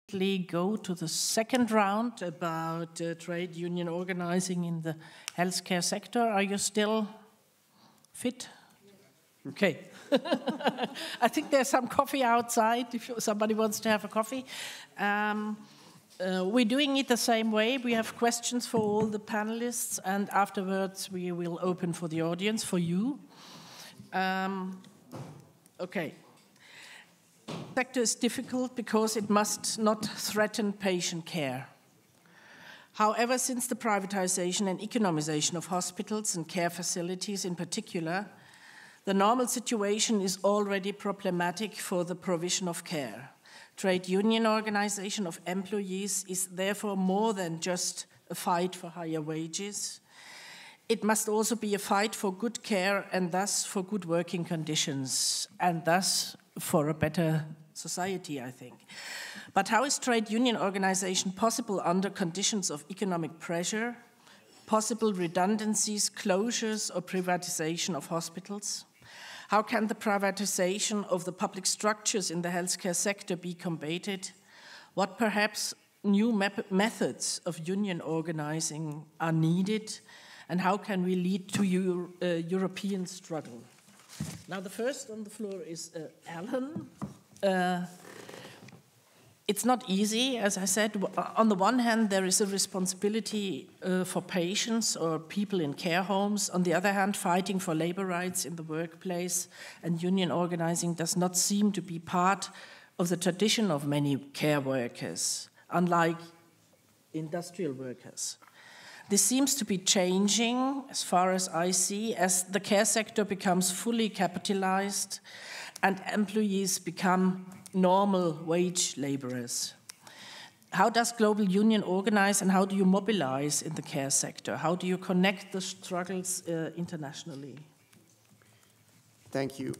Go to the second round about trade union organizing in the healthcare sector. Are you still fit? Okay. I think there's some coffee outside if somebody wants to have a coffee. We're doing it the same way. We have questions for all the panelists, and afterwards we will open for the audience, for you. Okay. The sector is difficult because it must not threaten patient care. However, since the privatization and economization of hospitals and care facilities in particular, the normal situation is already problematic for the provision of care. Trade union organization of employees is therefore more than just a fight for higher wages. It must also be a fight for good care and thus for good working conditions, and thus for a better society, I think. But how is trade union organization possible under conditions of economic pressure, possible redundancies, closures, or privatization of hospitals? How can the privatization of the public structures in the healthcare sector be combated? What perhaps new methods of union organizing are needed? And how can we lead to European struggle? Now, the first on the floor is Alan. It's not easy, as I said. On the one hand, there is a responsibility for patients or people in care homes. On the other hand, fighting for labor rights in the workplace and union organizing does not seem to be part of the tradition of many care workers, unlike industrial workers. This seems to be changing, as far as I see, as the care sector becomes fully capitalized and employees become normal wage laborers. How does Global Union organize and how do you mobilize in the care sector? How do you connect the struggles internationally? Thank you.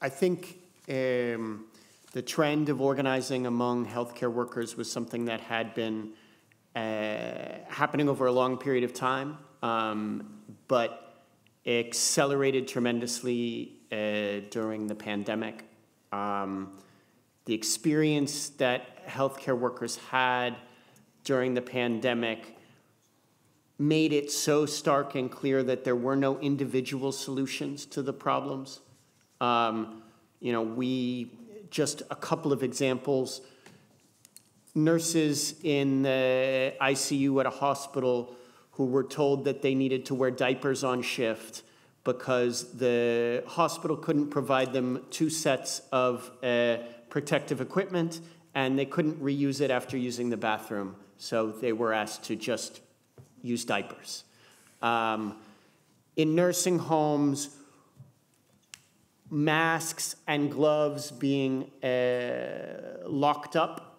I think the trend of organizing among healthcare workers was something that had been happening over a long period of time, but accelerated tremendously during the pandemic. The experience that healthcare workers had during the pandemic made it so stark and clear that there were no individual solutions to the problems. We just a couple of examples. Nurses in the ICU at a hospital who were told that they needed to wear diapers on shift because the hospital couldn't provide them 2 sets of protective equipment and they couldn't reuse it after using the bathroom. So they were asked to just use diapers. In nursing homes, masks and gloves being locked up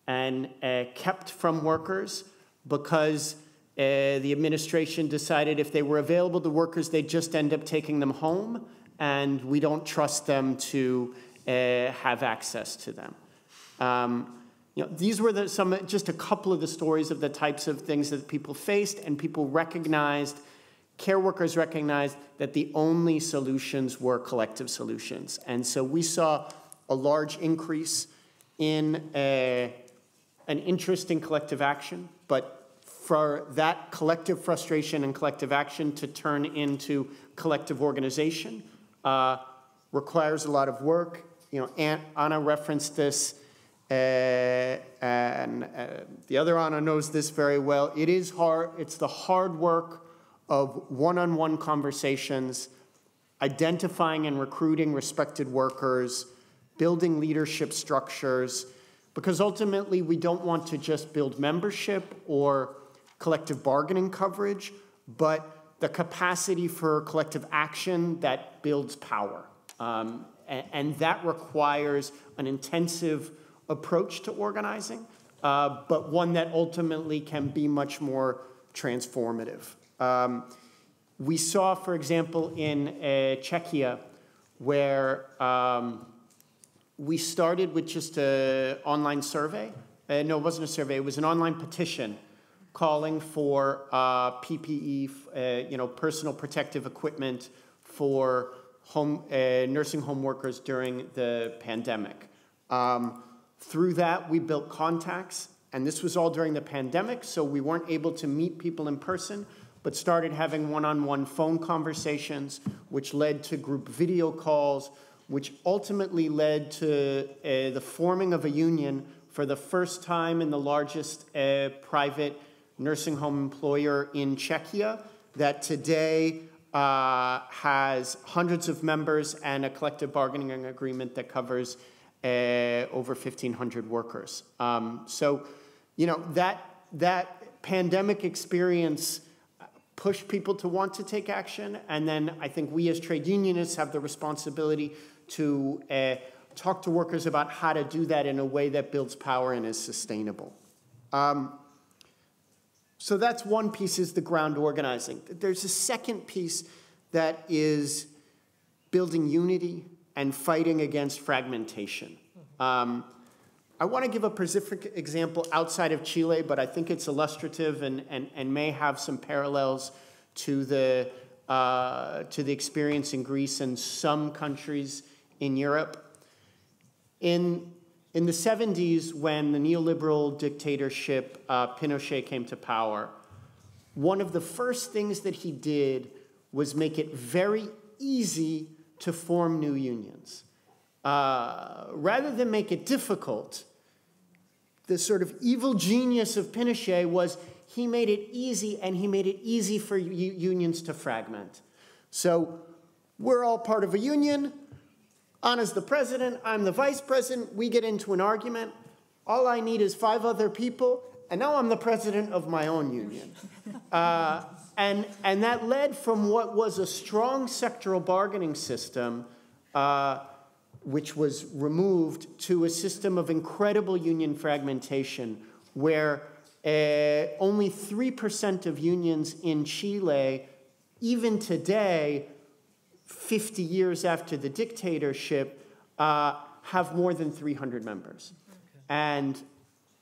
and kept from workers because the administration decided if they were available to workers, they'd just end up taking them home, and we don't trust them to have access to them. These were just a couple of the stories of the types of things that people faced, and people recognized, care workers recognized that the only solutions were collective solutions. And so we saw a large increase in an interest in collective action, but for that collective frustration and collective action to turn into collective organization requires a lot of work. Anna referenced this, and the other Anna knows this very well. It is hard. It's the hard work of one-on-one conversations, identifying and recruiting respected workers, building leadership structures, because ultimately we don't want to just build membership or collective bargaining coverage, but the capacity for collective action that builds power. And that requires an intensive approach to organizing, but one that ultimately can be much more transformative. We saw, for example, in Czechia, where we started with just an online survey. No, it wasn't a survey. It was an online petition calling for PPE, personal protective equipment for nursing home workers during the pandemic. Through that, we built contacts, and this was all during the pandemic, so we weren't able to meet people in person, but started having one-on-one phone conversations, which led to group video calls, which ultimately led to the forming of a union for the first time in the largest private nursing home employer in Czechia, that today has hundreds of members and a collective bargaining agreement that covers over 1,500 workers. So, you know, that pandemic experience pushed people to want to take action, and then I think we as trade unionists have the responsibility to talk to workers about how to do that in a way that builds power and is sustainable. So that's one piece, is the ground organizing. There's a second piece that is building unity and fighting against fragmentation. I want to give a specific example outside of Chile, but I think it's illustrative and may have some parallels to the experience in Greece and some countries in Europe. In the 70s, when the neoliberal dictatorship Pinochet came to power, one of the first things that he did was make it very easy to form new unions. Rather than make it difficult, the sort of evil genius of Pinochet was he made it easy, and he made it easy for unions to fragment. So we're all part of a union. Anna's the president, I'm the vice president, we get into an argument. All I need is 5 other people, and now I'm the president of my own union. And that led from what was a strong sectoral bargaining system, which was removed, to a system of incredible union fragmentation, where only 3% of unions in Chile, even today, 50 years after the dictatorship, have more than 300 members. Okay. And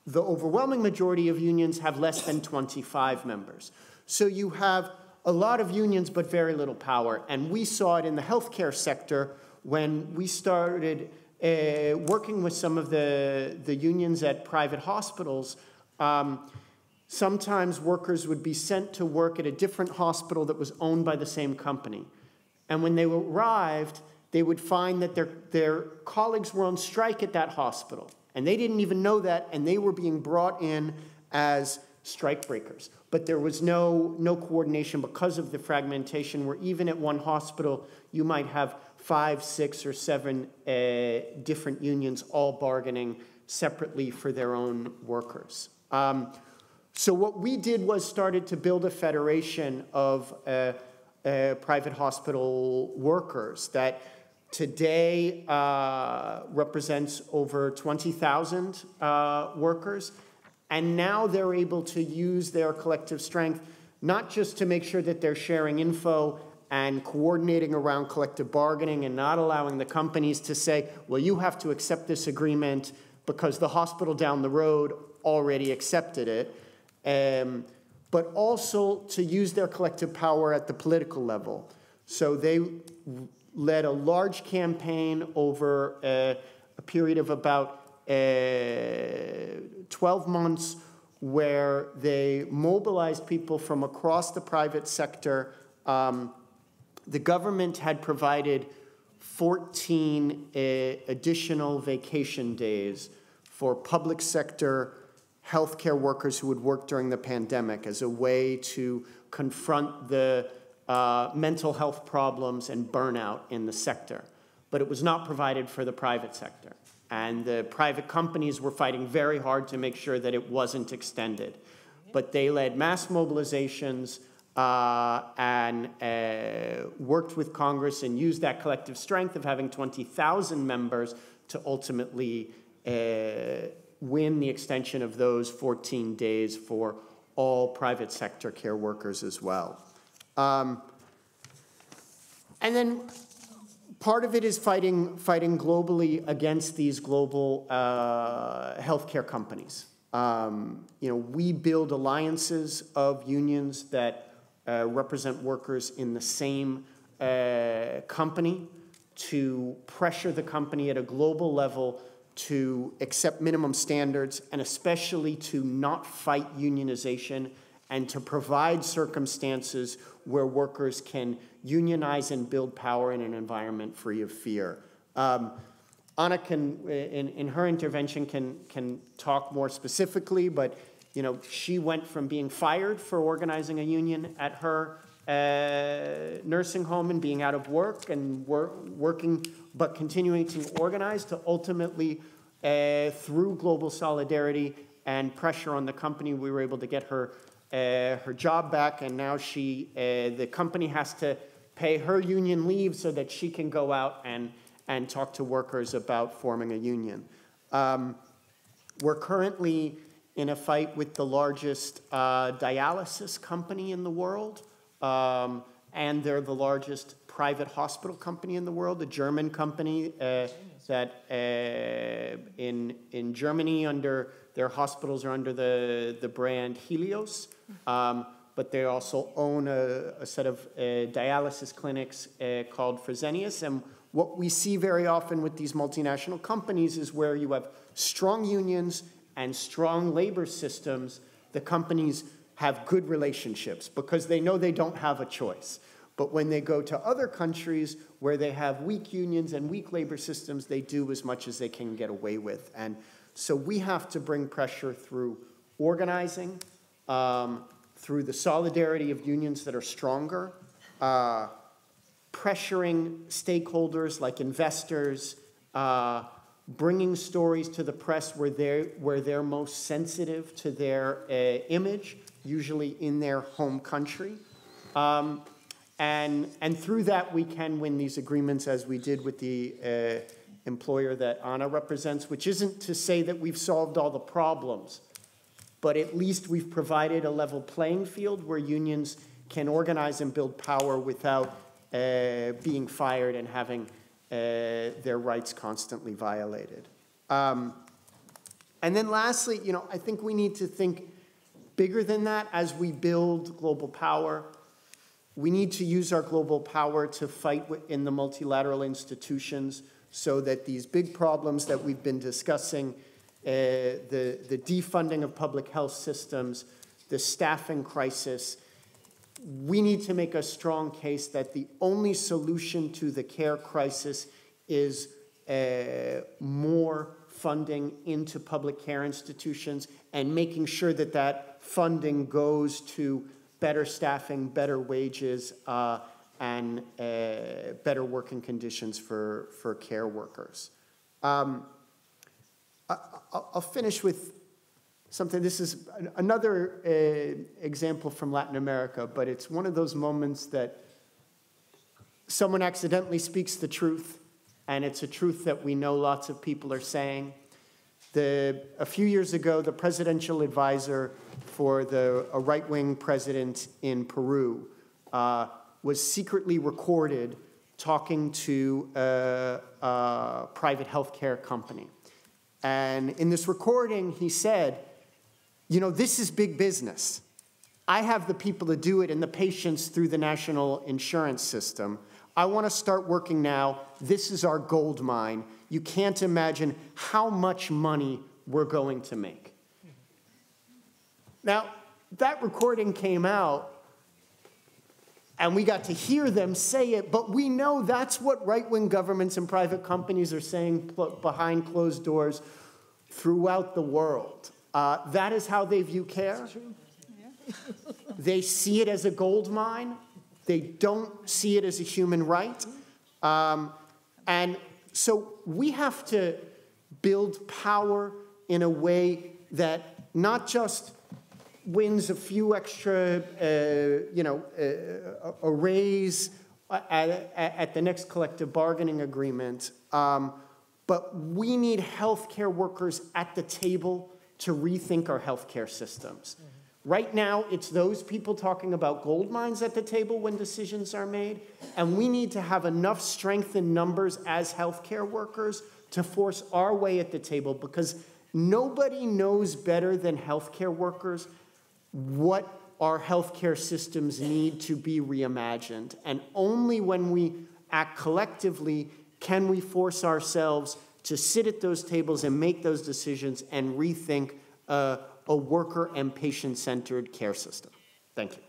the overwhelming majority of unions have less than 25 members. So you have a lot of unions but very little power. And we saw it in the healthcare sector when we started working with some of the unions at private hospitals. Sometimes workers would be sent to work at a different hospital that was owned by the same company. And when they arrived, they would find that their colleagues were on strike at that hospital. And they didn't even know that, and they were being brought in as strike breakers. But there was no coordination because of the fragmentation, where even at one hospital, you might have 5, 6, or 7 different unions all bargaining separately for their own workers. So what we did was started to build a federation of private hospital workers that today represents over 20,000 workers. And now they're able to use their collective strength, not just to make sure that they're sharing info and coordinating around collective bargaining and not allowing the companies to say, well, you have to accept this agreement because the hospital down the road already accepted it, but also to use their collective power at the political level. So they led a large campaign over a period of about 12 months where they mobilized people from across the private sector. The government had provided 14 additional vacation days for public sector healthcare workers who would work during the pandemic as a way to confront the mental health problems and burnout in the sector. But it was not provided for the private sector. And the private companies were fighting very hard to make sure that it wasn't extended. But they led mass mobilizations and worked with Congress and used that collective strength of having 20,000 members to ultimately win the extension of those 14 days for all private sector care workers as well. And then part of it is fighting globally against these global healthcare companies. We build alliances of unions that represent workers in the same company to pressure the company at a global level to accept minimum standards, and especially to not fight unionization and to provide circumstances where workers can unionize and build power in an environment free of fear. Anna can, in her intervention, can talk more specifically, but she went from being fired for organizing a union at her nursing home and being out of work and working, but continuing to organize, to ultimately, through global solidarity and pressure on the company, we were able to get her job back, and now the company has to pay her union leave so that she can go out and talk to workers about forming a union. We're currently in a fight with the largest dialysis company in the world, and they're the largest private hospital company in the world, a German company that in Germany their hospitals are under the brand Helios, but they also own a set of dialysis clinics called Fresenius. And what we see very often with these multinational companies is where you have strong unions and strong labor systems, the companies have good relationships because they know they don't have a choice. But when they go to other countries where they have weak unions and weak labor systems, they do as much as they can get away with. And so we have to bring pressure through organizing, through the solidarity of unions that are stronger, pressuring stakeholders like investors, bringing stories to the press where they're most sensitive to their image, usually in their home country. And through that, we can win these agreements, as we did with the employer that Anna represents, which isn't to say that we've solved all the problems, but at least we've provided a level playing field where unions can organize and build power without being fired and having their rights constantly violated. And then lastly, I think we need to think bigger than that as we build global power. We need to use our global power to fight in the multilateral institutions so that these big problems that we've been discussing, the defunding of public health systems, the staffing crisis, we need to make a strong case that the only solution to the care crisis is more funding into public care institutions and making sure that that funding goes to better staffing, better wages, and better working conditions for care workers. I'll finish with something. This is another example from Latin America, but it's one of those moments that someone accidentally speaks the truth, and it's a truth that we know lots of people are saying. A few years ago, the presidential advisor for a right-wing president in Peru was secretly recorded talking to a private healthcare company. And in this recording, he said, this is big business. I have the people to do it and the patients through the national insurance system. I want to start working now. This is our gold mine. You can't imagine how much money we're going to make. Now, that recording came out, and we got to hear them say it, but we know that's what right-wing governments and private companies are saying behind closed doors throughout the world. That is how they view care. Yeah. They see it as a gold mine. They don't see it as a human right. And so we have to build power in a way that not just wins a few extra, a raise at the next collective bargaining agreement, but we need healthcare workers at the table to rethink our healthcare systems. Mm-hmm. Right now, it's those people talking about gold mines at the table when decisions are made, and we need to have enough strength in numbers as healthcare workers to force our way at the table, because nobody knows better than healthcare workers what our healthcare systems need to be reimagined. And only when we act collectively can we force ourselves to sit at those tables and make those decisions and rethink a worker and patient-centered care system. Thank you.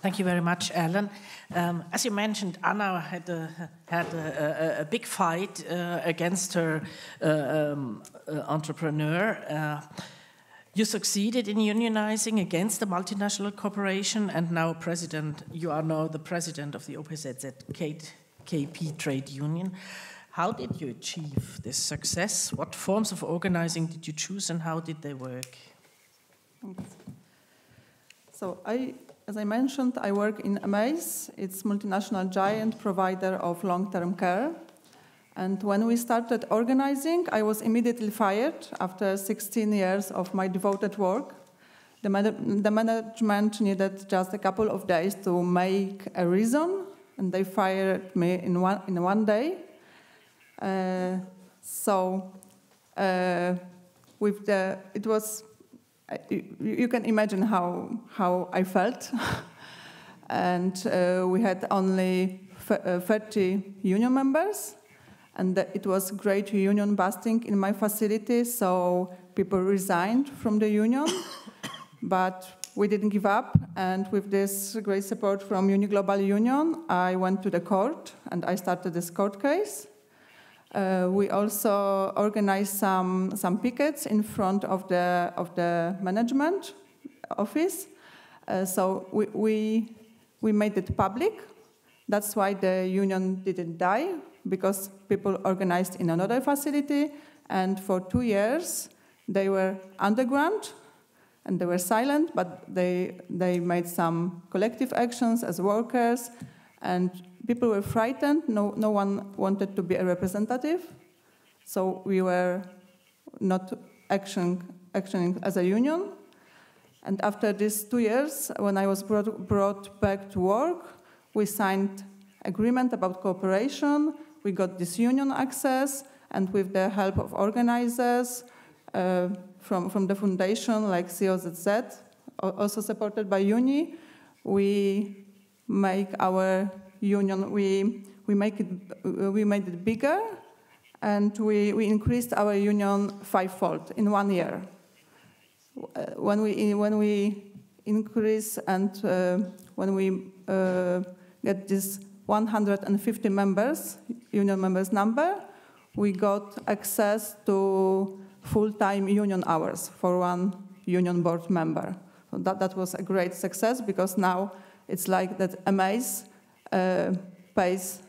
Thank you very much, Alan. As you mentioned, Anna had a big fight against her entrepreneur. You succeeded in unionizing against the multinational corporation, and now you are now the president of the OPZZ KP trade union. How did you achieve this success? What forms of organizing did you choose, and how did they work? Thanks. So as I mentioned, I work in AMAZE. It's multinational giant provider of long-term care. And when we started organizing, I was immediately fired after 16 years of my devoted work. The management needed just a couple of days to make a reason, and they fired me in one day. You can imagine how I felt. And we had only 30 union members, and it was great union busting in my facility, so people resigned from the union. But we didn't give up, and with this great support from UNI Global Union, I went to the court, and I started this court case. We also organized some pickets in front of the management office. So we made it public. That's why the union didn't die, because people organized in another facility, and for 2 years they were underground and they were silent, but they made some collective actions as workers, and people were frightened. No one wanted to be a representative, so we were not actioning as a union. And after these 2 years, when I was brought back to work, we signed agreement about cooperation. We got this union access, and with the help of organizers from the foundation like COZZ, also supported by UNI, we make our union. We made it bigger, and we increased our union 5-fold in 1 year. When we increase and when we get this 150 members, union members number, we got access to full-time union hours for one union board member. So that was a great success, because now it's like that AMAZE pays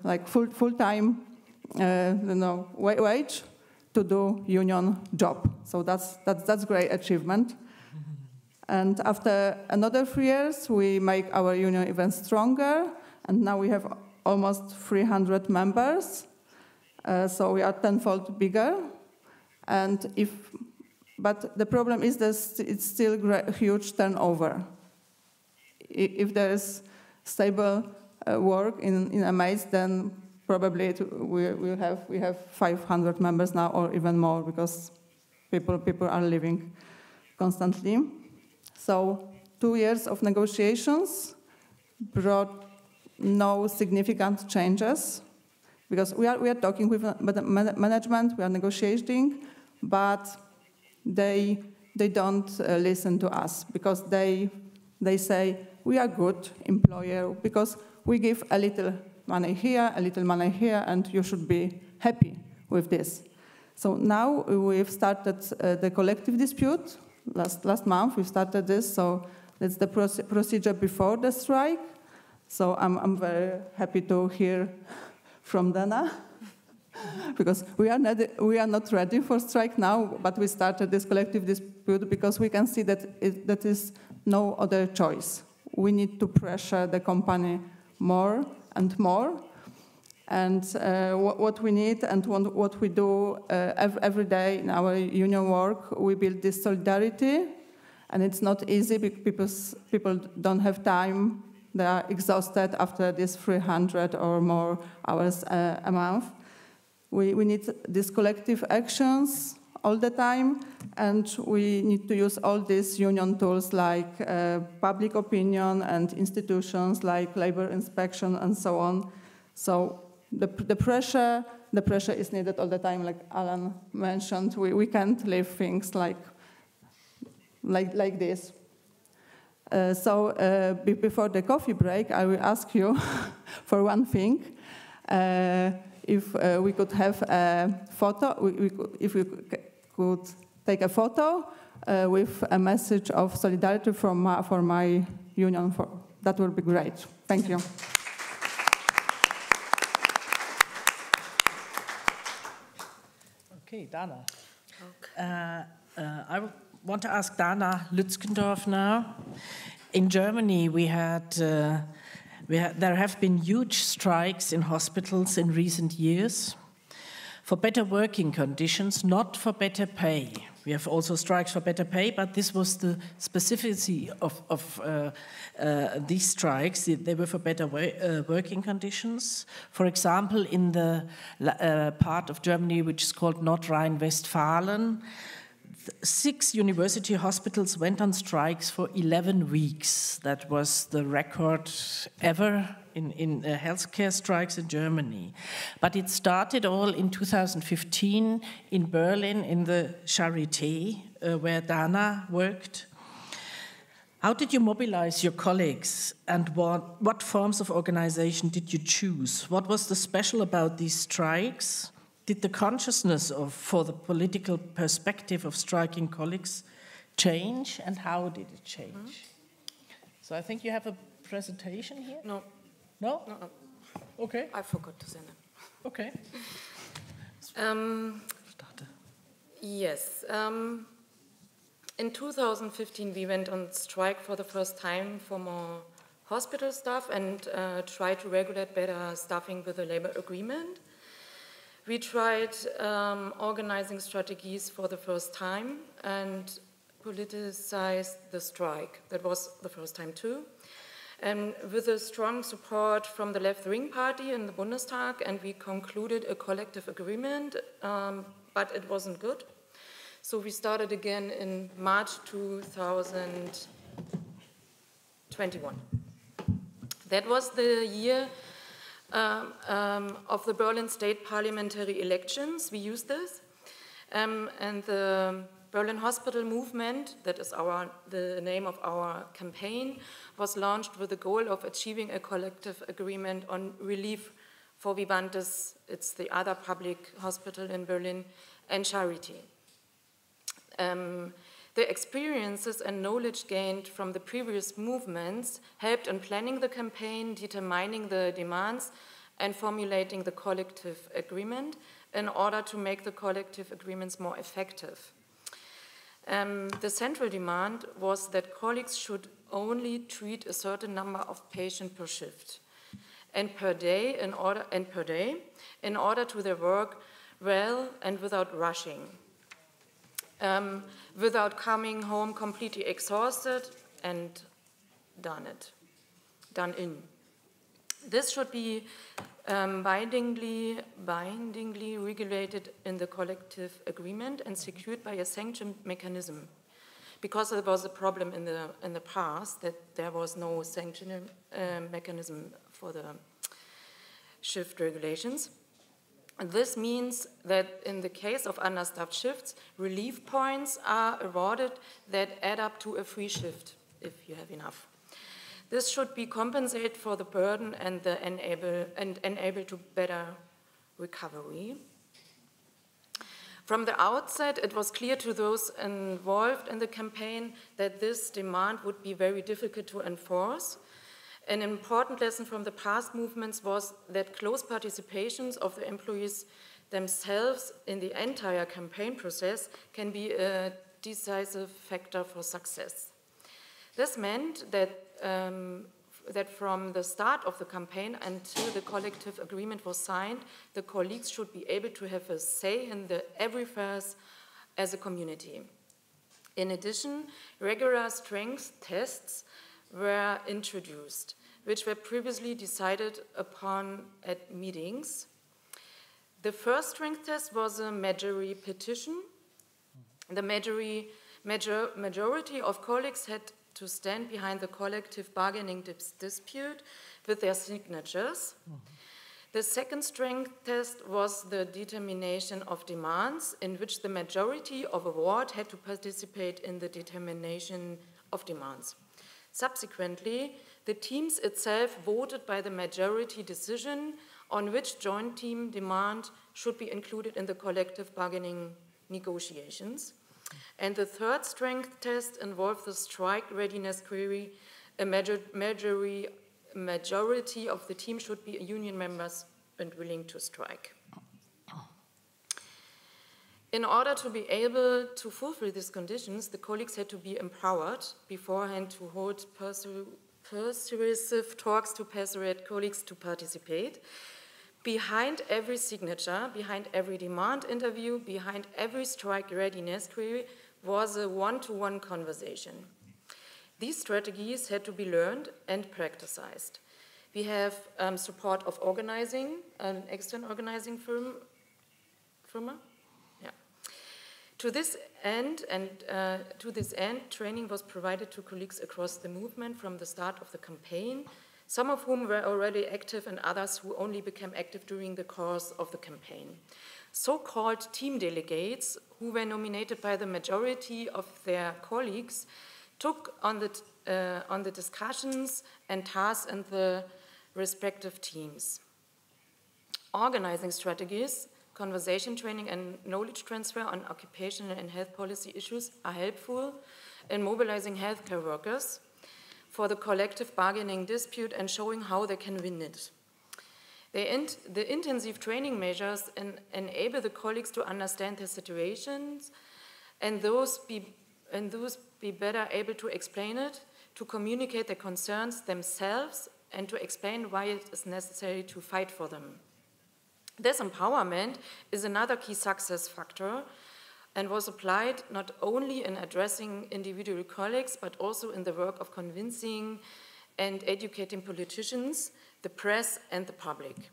like full-time wage to do union job. So that's great achievement. And after another 3 years, we make our union even stronger, and now we have almost 300 members. So we are 10-fold bigger. But the problem is that it's still huge turnover. If there is stable work in AMAZE, then probably we have 500 members now, or even more, because people are leaving constantly. So 2 years of negotiations brought no significant changes, because we are talking with the management, we are negotiating, but they don't listen to us, because they say we are good employer because we give a little money here, a little money here, and you should be happy with this. So now we've started the collective dispute. Last month we started this, so that's the procedure before the strike. So I'm very happy to hear from Dana, because we are not ready for strike now, but we started this collective dispute because we can see that that is no other choice. We need to pressure the company more and more. And what we need and what we do every day in our union work, we build this solidarity. And it's not easy because people don't have time. They are exhausted after these 300 or more hours a month. We need these collective actions all the time, and we need to use all these union tools like public opinion and institutions like labor inspection and so on. So the pressure is needed all the time, like Alan mentioned. We can't leave things like this. So before the coffee break, I will ask you for one thing. If we could have a photo, if we could take a photo with a message of solidarity for my union, that would be great. Thank you. Okay, Dana. Okay. I want to ask Dana Lützgendorf now. In Germany, there have been huge strikes in hospitals in recent years for better working conditions, not for better pay. We have also strikes for better pay, but this was the specificity of these strikes. They were for better working conditions. For example, in the part of Germany which is called North Rhine-Westphalia, 6 university hospitals went on strikes for 11 weeks. That was the record ever in healthcare strikes in Germany. But it started all in 2015 in Berlin in the Charité, where Dana worked. How did you mobilize your colleagues, and what forms of organization did you choose? What was the special about these strikes? Did the consciousness for the political perspective of striking colleagues change, and how did it change? So I think you have a presentation here? No. No? No. Okay. I forgot to send it. Okay. Yes. In 2015, we went on strike for the first time for more hospital staff and tried to regulate better staffing with a labor agreement. We tried organizing strategies for the first time and politicized the strike. That was the first time too. And with a strong support from the left-wing party in the Bundestag, and we concluded a collective agreement, but it wasn't good. So we started again in March 2021. That was the year of the Berlin state parliamentary elections. We used this, and the Berlin Hospital Movement, that is the name of our campaign, was launched with the goal of achieving a collective agreement on relief for Vivantes, it's the other public hospital in Berlin, and Charité. The experiences and knowledge gained from the previous movements helped in planning the campaign, determining the demands, and formulating the collective agreement in order to make the collective agreements more effective. The central demand was that colleagues should only treat a certain number of patients per shift and per day in order to their work well and without rushing. Without coming home completely exhausted and done in. This should be bindingly regulated in the collective agreement and secured by a sanction mechanism, because there was a problem in the past that there was no sanction mechanism for the shift regulations. And this means that in the case of understaffed shifts, relief points are awarded that add up to a free shift, if you have enough. This should be compensated for the burden and enable to better recovery. From the outset, it was clear to those involved in the campaign that this demand would be very difficult to enforce. An important lesson from the past movements was that close participation of the employees themselves in the entire campaign process can be a decisive factor for success. This meant that, that from the start of the campaign until the collective agreement was signed, the colleagues should be able to have a say in every phase as a community. In addition, regular strength tests were introduced, which were previously decided upon at meetings. The first strength test was a majority petition, The majority of colleagues had to stand behind the collective bargaining dispute with their signatures. The second strength test was the determination of demands, in which the majority of a ward had to participate in the determination of demands. Subsequently, the teams itself voted by the majority decision on which joint team demand should be included in the collective bargaining negotiations. And the third strength test involved the strike readiness query. A majority of the team should be union members and willing to strike. In order to be able to fulfill these conditions, the colleagues had to be empowered beforehand to hold persuasive talks to persuade colleagues to participate. Behind every signature, behind every demand interview, behind every strike readiness query was a one-to-one conversation. These strategies had to be learned and practiced. We have support of organizing, an external organizing firm. Yeah. To this end, training was provided to colleagues across the movement from the start of the campaign, some of whom were already active and others who only became active during the course of the campaign. So-called team delegates, who were nominated by the majority of their colleagues, took on the discussions and tasks in the respective teams. Organizing strategies, conversation training, and knowledge transfer on occupational and health policy issues are helpful in mobilizing healthcare workers for the collective bargaining dispute and showing how they can win it. The intensive training measures enable the colleagues to understand their situations and those be better able to explain it, to communicate their concerns themselves, and to explain why it is necessary to fight for them. This empowerment is another key success factor and was applied not only in addressing individual colleagues, but also in the work of convincing and educating politicians, the press, and the public.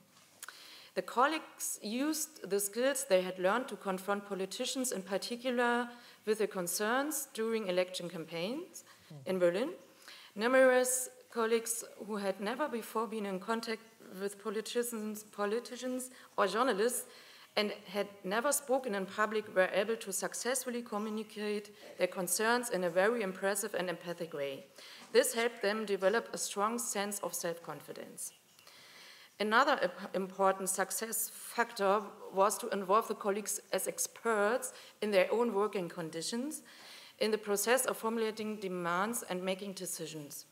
The colleagues used the skills they had learned to confront politicians, in particular with their concerns during election campaigns in Berlin. Numerous colleagues who had never before been in contact with politicians or journalists and had never spoken in public were able to successfully communicate their concerns in a very impressive and empathic way. This helped them develop a strong sense of self-confidence. Another important success factor was to involve the colleagues as experts in their own working conditions in the process of formulating demands and making decisions.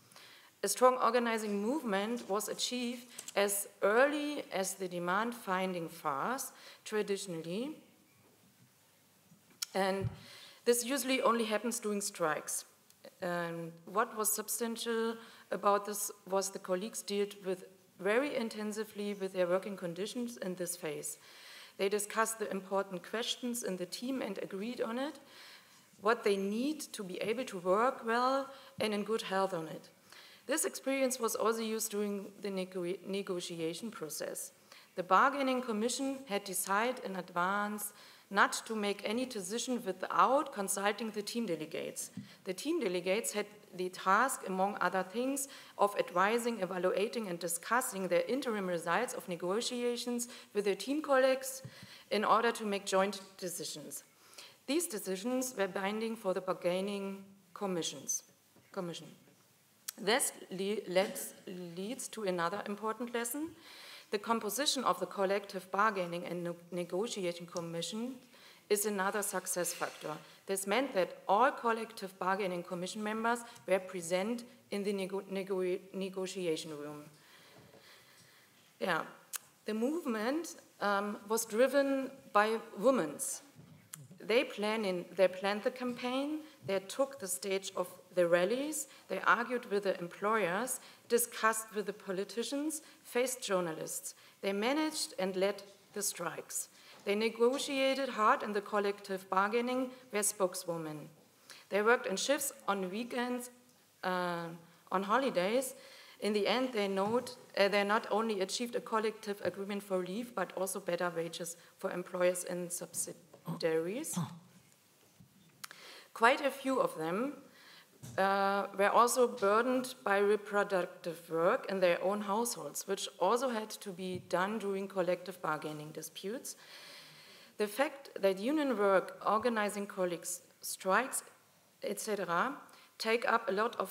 A strong organizing movement was achieved as early as the demand-finding phase, traditionally, and this usually only happens during strikes. What was substantial about this was the colleagues dealt with very intensively with their working conditions in this phase. They discussed the important questions in the team and agreed on it, what they need to be able to work well and in good health on it. This experience was also used during the negotiation process. The bargaining commission had decided in advance not to make any decision without consulting the team delegates. The team delegates had the task, among other things, of advising, evaluating, and discussing their interim results of negotiations with their team colleagues in order to make joint decisions. These decisions were binding for the bargaining commission. This leads to another important lesson. The composition of the collective bargaining and negotiating commission is another success factor. This meant that all collective bargaining commission members were present in the negotiation room. Yeah. The movement was driven by women. They planned the campaign, they took the stage of the rallies, they argued with the employers, discussed with the politicians, faced journalists. They managed and led the strikes. They negotiated hard in the collective bargaining, were spokeswomen. They worked in shifts, on weekends, on holidays. In the end, they not only achieved a collective agreement for leave, but also better wages for employers and subsidiaries. Quite a few of them were also burdened by reproductive work in their own households, which also had to be done during collective bargaining disputes. The fact that union work, organizing colleagues, strikes, etc., take up a lot of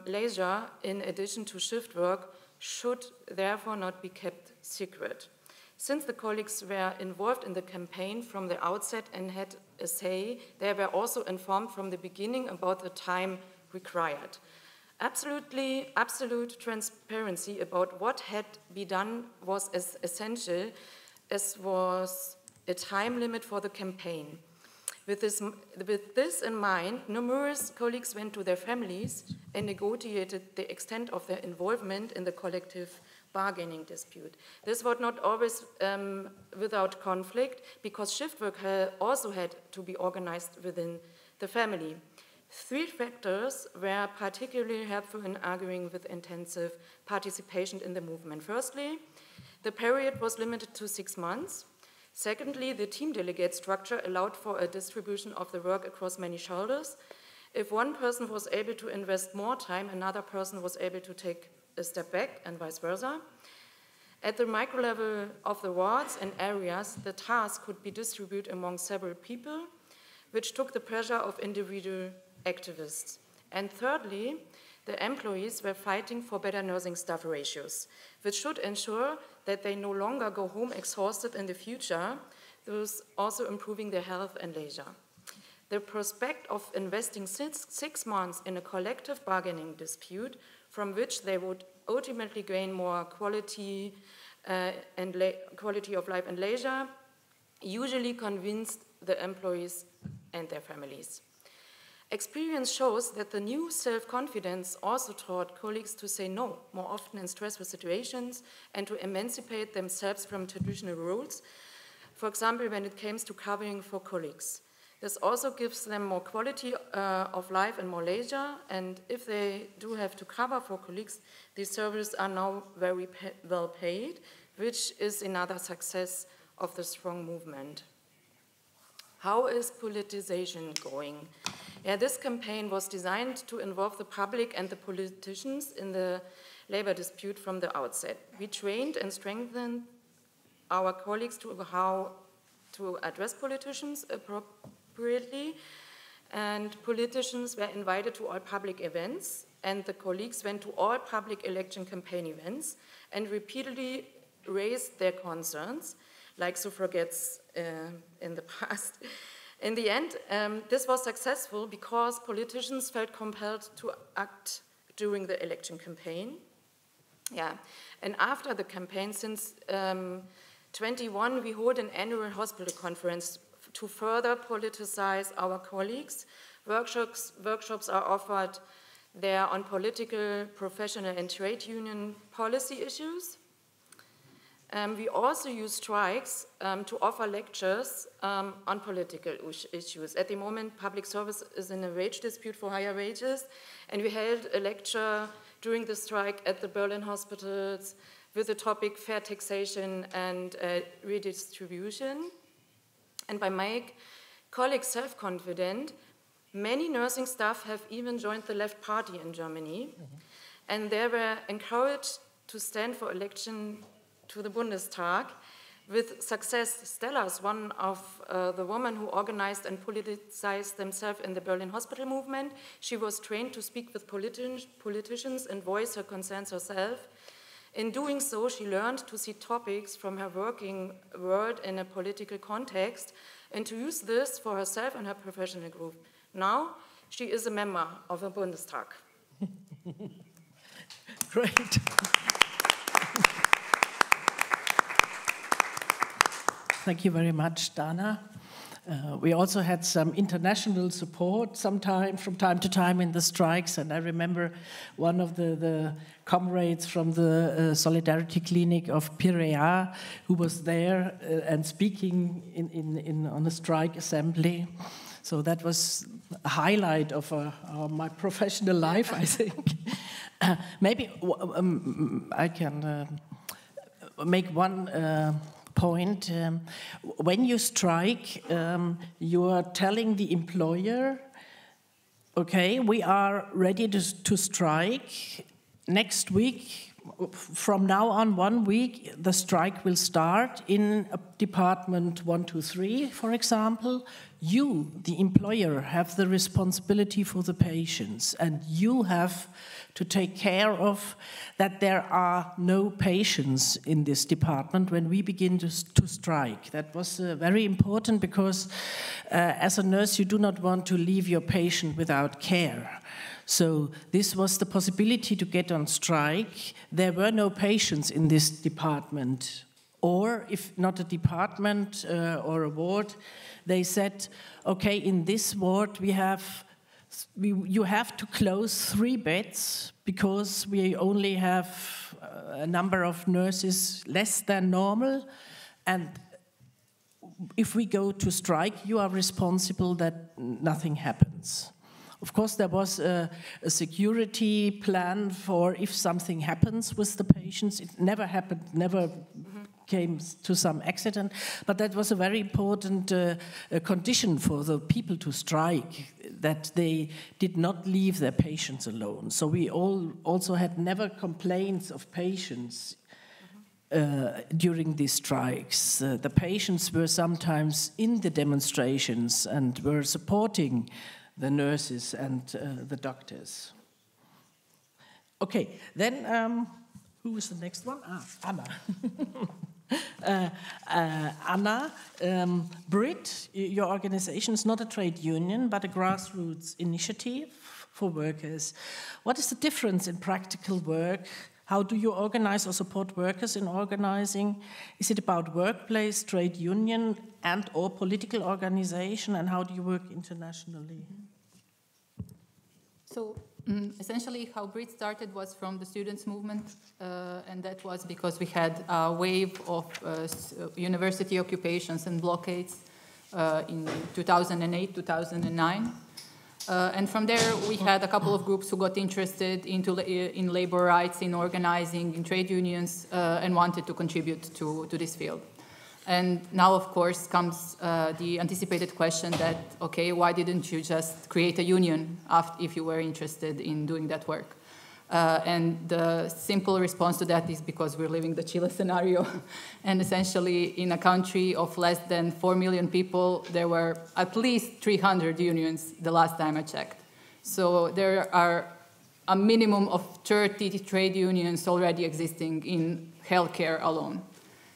leisure in addition to shift work should therefore not be kept secret. Since the colleagues were involved in the campaign from the outset and had a say, they were also informed from the beginning about the time required. Absolute transparency about what had been done was as essential as was a time limit for the campaign. With this in mind, numerous colleagues went to their families and negotiated the extent of their involvement in the collective bargaining dispute. This was not always without conflict, because shift work also had to be organized within the family. 3 factors were particularly helpful in arguing with intensive participation in the movement. Firstly, the period was limited to 6 months. Secondly, the team delegate structure allowed for a distribution of the work across many shoulders. If one person was able to invest more time, another person was able to take a step back, and vice versa. At the micro level of the wards and areas, the task could be distributed among several people, which took the pressure of individual activists. And thirdly, the employees were fighting for better nursing staff ratios, which should ensure that they no longer go home exhausted in the future, thus also improving their health and leisure. The prospect of investing 6 months in a collective bargaining dispute, from which they would ultimately gain more quality of life and leisure, usually convinced the employees and their families. Experience shows that the new self-confidence also taught colleagues to say no more often in stressful situations and to emancipate themselves from traditional roles, for example, when it comes to covering for colleagues. This also gives them more quality of life and more leisure, and if they do have to cover for colleagues, these services are now very well paid, which is another success of the strong movement. How is politicization going? Yeah, this campaign was designed to involve the public and the politicians in the labor dispute from the outset. We trained and strengthened our colleagues to how to address politicians appropriately, and politicians were invited to all public events, and the colleagues went to all public election campaign events and repeatedly raised their concerns, like suffragettes in the past. In the end, this was successful because politicians felt compelled to act during the election campaign. Yeah, and after the campaign, since 21, we hold an annual hospital conference to further politicize our colleagues. Workshops are offered there on political, professional, and trade union policy issues. We also use strikes to offer lectures on political issues. At the moment, public service is in a wage dispute for higher wages, and we held a lecture during the strike at the Berlin hospitals with the topic fair taxation and redistribution. And by making colleagues self-confident, many nursing staff have even joined the left party in Germany, and they were encouraged to stand for election to the Bundestag. With success, Stella is one of the women who organized and politicized themselves in the Berlin hospital movement. She was trained to speak with politicians and voice her concerns herself. In doing so, she learned to see topics from her working world in a political context and to use this for herself and her professional group. Now, she is a member of the Bundestag. Great. Thank you very much, Dana. We also had some international support from time to time in the strikes, and I remember one of the comrades from the Solidarity Clinic of Piraeus who was there and speaking on a strike assembly. So that was a highlight of my professional life, I think. Maybe I can make one point. When you strike, you are telling the employer okay, we are ready to strike. Next week, from now on, 1 week, the strike will start in Department 123, for example. You, the employer, have the responsibility for the patients, and you have to take care of that there are no patients in this department when we begin to strike. That was very important because as a nurse, you do not want to leave your patient without care. So this was the possibility to get on strike. There were no patients in this department. Or if not a department or a ward, they said, okay, in this ward you have to close 3 beds because we only have a number of nurses less than normal. And if we go to strike, you are responsible that nothing happens. Of course, there was a security plan for if something happens with the patients. It never happened, never came to some accident, but that was a very important condition for the people to strike, that they did not leave their patients alone. So we also had never complaints of patients during these strikes. The patients were sometimes in the demonstrations and were supporting the nurses and the doctors. Okay, then who is the next one? Anna. Anna, BRIT, your organization is not a trade union, but a grassroots initiative for workers. What is the difference in practical work? How do you organize or support workers in organizing? Is it about workplace, trade union, and or political organization? And how do you work internationally? So essentially how BRIT started was from the students' movement, and that was because we had a wave of university occupations and blockades in 2008, 2009. And from there, we had a couple of groups who got interested in labor rights, in organizing, in trade unions, and wanted to contribute to this field. And now, of course, comes the anticipated question that, okay, why didn't you just create a union if you were interested in doing that work? And the simple response to that is because we're living the Chile scenario. And essentially, in a country of less than 4 million people, there were at least 300 unions the last time I checked. So there are a minimum of 30 trade unions already existing in healthcare alone.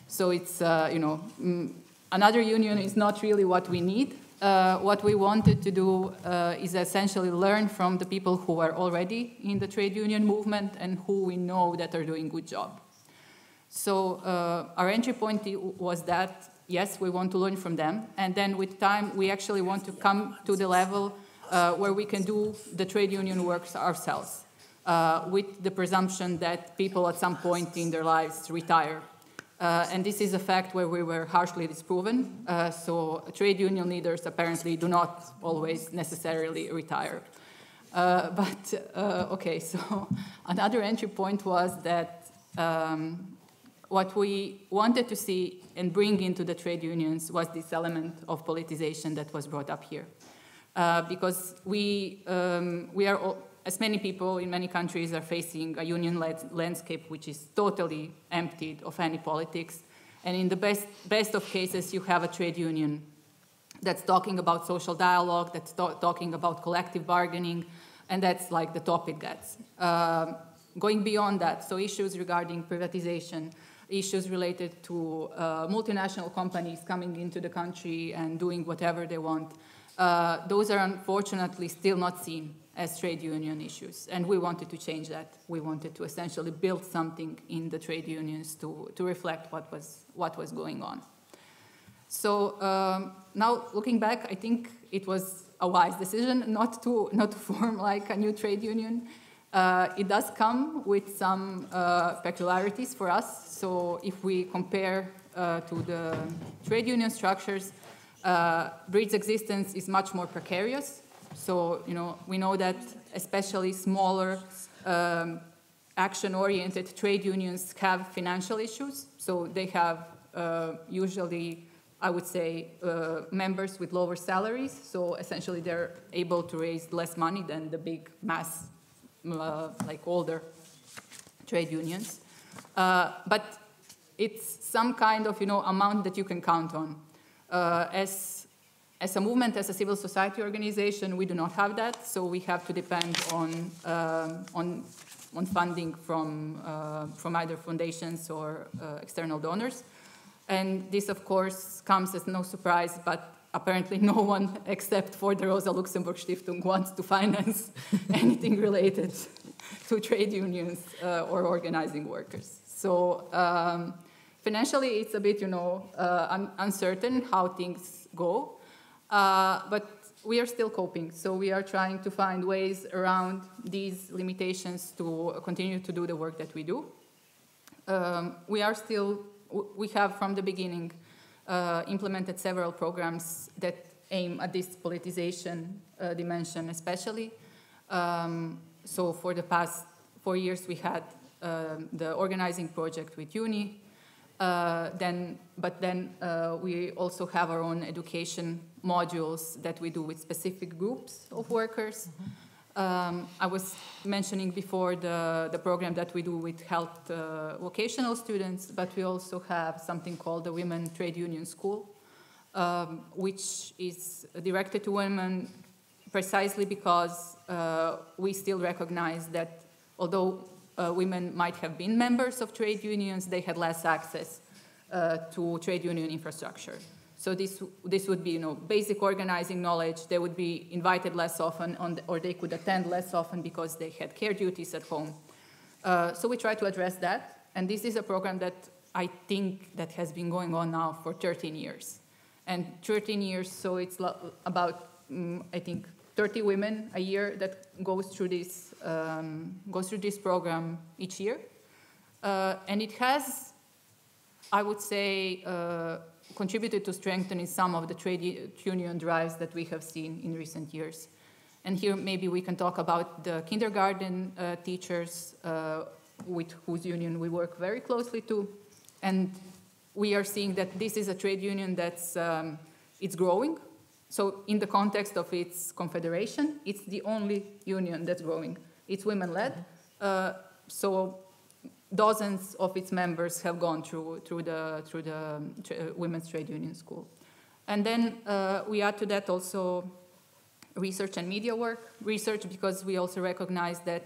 So it's, another union is not really what we need. What we wanted to do is essentially learn from the people who are already in the trade union movement and who we know that are doing a good job. So our entry point was that, yes, we want to learn from them. And then with time, we actually want to come to the level where we can do the trade union works ourselves, with the presumption that people at some point in their lives retire. And this is a fact where we were harshly disproven. So trade union leaders apparently do not always necessarily retire. Okay, so another entry point was that what we wanted to see and bring into the trade unions was this element of politicization that was brought up here. Because we are all, as many people in many countries are facing a union landscape which is totally emptied of any politics. And in the best of cases, you have a trade union that's talking about social dialogue, that's talking about collective bargaining, and that's like the top it gets. Going beyond that, so issues regarding privatization, issues related to multinational companies coming into the country and doing whatever they want, those are unfortunately still not seen as trade union issues. And we wanted to change that. We wanted to essentially build something in the trade unions to reflect what was going on. So now looking back, I think it was a wise decision not to form like a new trade union. It does come with some peculiarities for us. So if we compare to the trade union structures, BRIT's existence is much more precarious. So, we know that especially smaller action-oriented trade unions have financial issues. So they have usually I would say, members with lower salaries. So essentially, they're able to raise less money than the big mass, like older trade unions. But it's some kind of, amount that you can count on. As a movement, as a civil society organization, we do not have that, so we have to depend on funding from either foundations or external donors. And this, of course, comes as no surprise, but apparently no one except for the Rosa Luxemburg Stiftung wants to finance anything related to trade unions or organizing workers. So financially, it's a bit, uncertain how things go. But we are still coping, so we are trying to find ways around these limitations to continue to do the work that we do. We have from the beginning implemented several programs that aim at this politicization dimension especially. So for the past 4 years we had the organizing project with UNI, but then we also have our own education modules that we do with specific groups of workers. I was mentioning before the program that we do with health vocational students, but we also have something called the Women Trade Union School, which is directed to women precisely because we still recognize that although women might have been members of trade unions, they had less access to trade union infrastructure. So this would be, basic organizing knowledge. They would be invited less often, or they could attend less often because they had care duties at home. So we try to address that, and this is a program that I think that has been going on now for 13 years. And 13 years, so it's about, I think, 30 women a year that goes through this program each year, and it has, I would say, contributed to strengthening some of the trade union drives that we have seen in recent years. And here maybe we can talk about the kindergarten teachers with whose union we work very closely to. And we are seeing that this is a trade union that's it's growing. So in the context of its confederation, it's the only union that's growing. It's women-led. So dozens of its members have gone through the Women's Trade Union School. And then we add to that also research and media work. Research because we also recognize that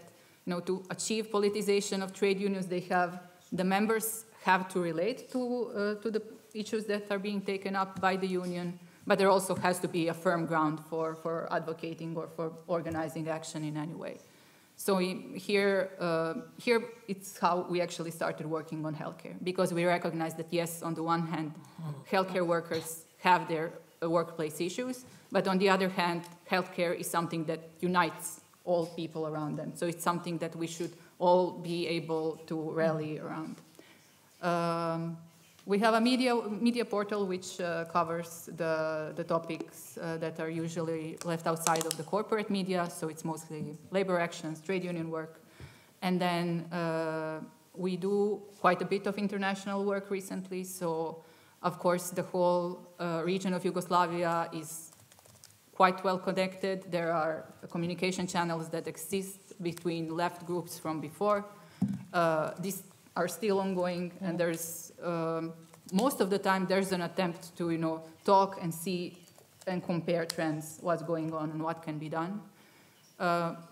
to achieve politicization of trade unions, the members have to relate to the issues that are being taken up by the union, but there also has to be a firm ground for advocating or for organizing action in any way. So here it's how we actually started working on healthcare, because we recognize that, yes, on the one hand, healthcare workers have their workplace issues, but on the other hand, healthcare is something that unites all people around them. So it's something that we should all be able to rally around. We have a media portal which covers the topics that are usually left outside of the corporate media, so it's mostly labor actions, trade union work. And then we do quite a bit of international work recently, so of course the whole region of Yugoslavia is quite well connected. There are communication channels that exist between left groups from before. These are still ongoing, and there's most of the time there's an attempt to talk and see and compare trends, what's going on and what can be done.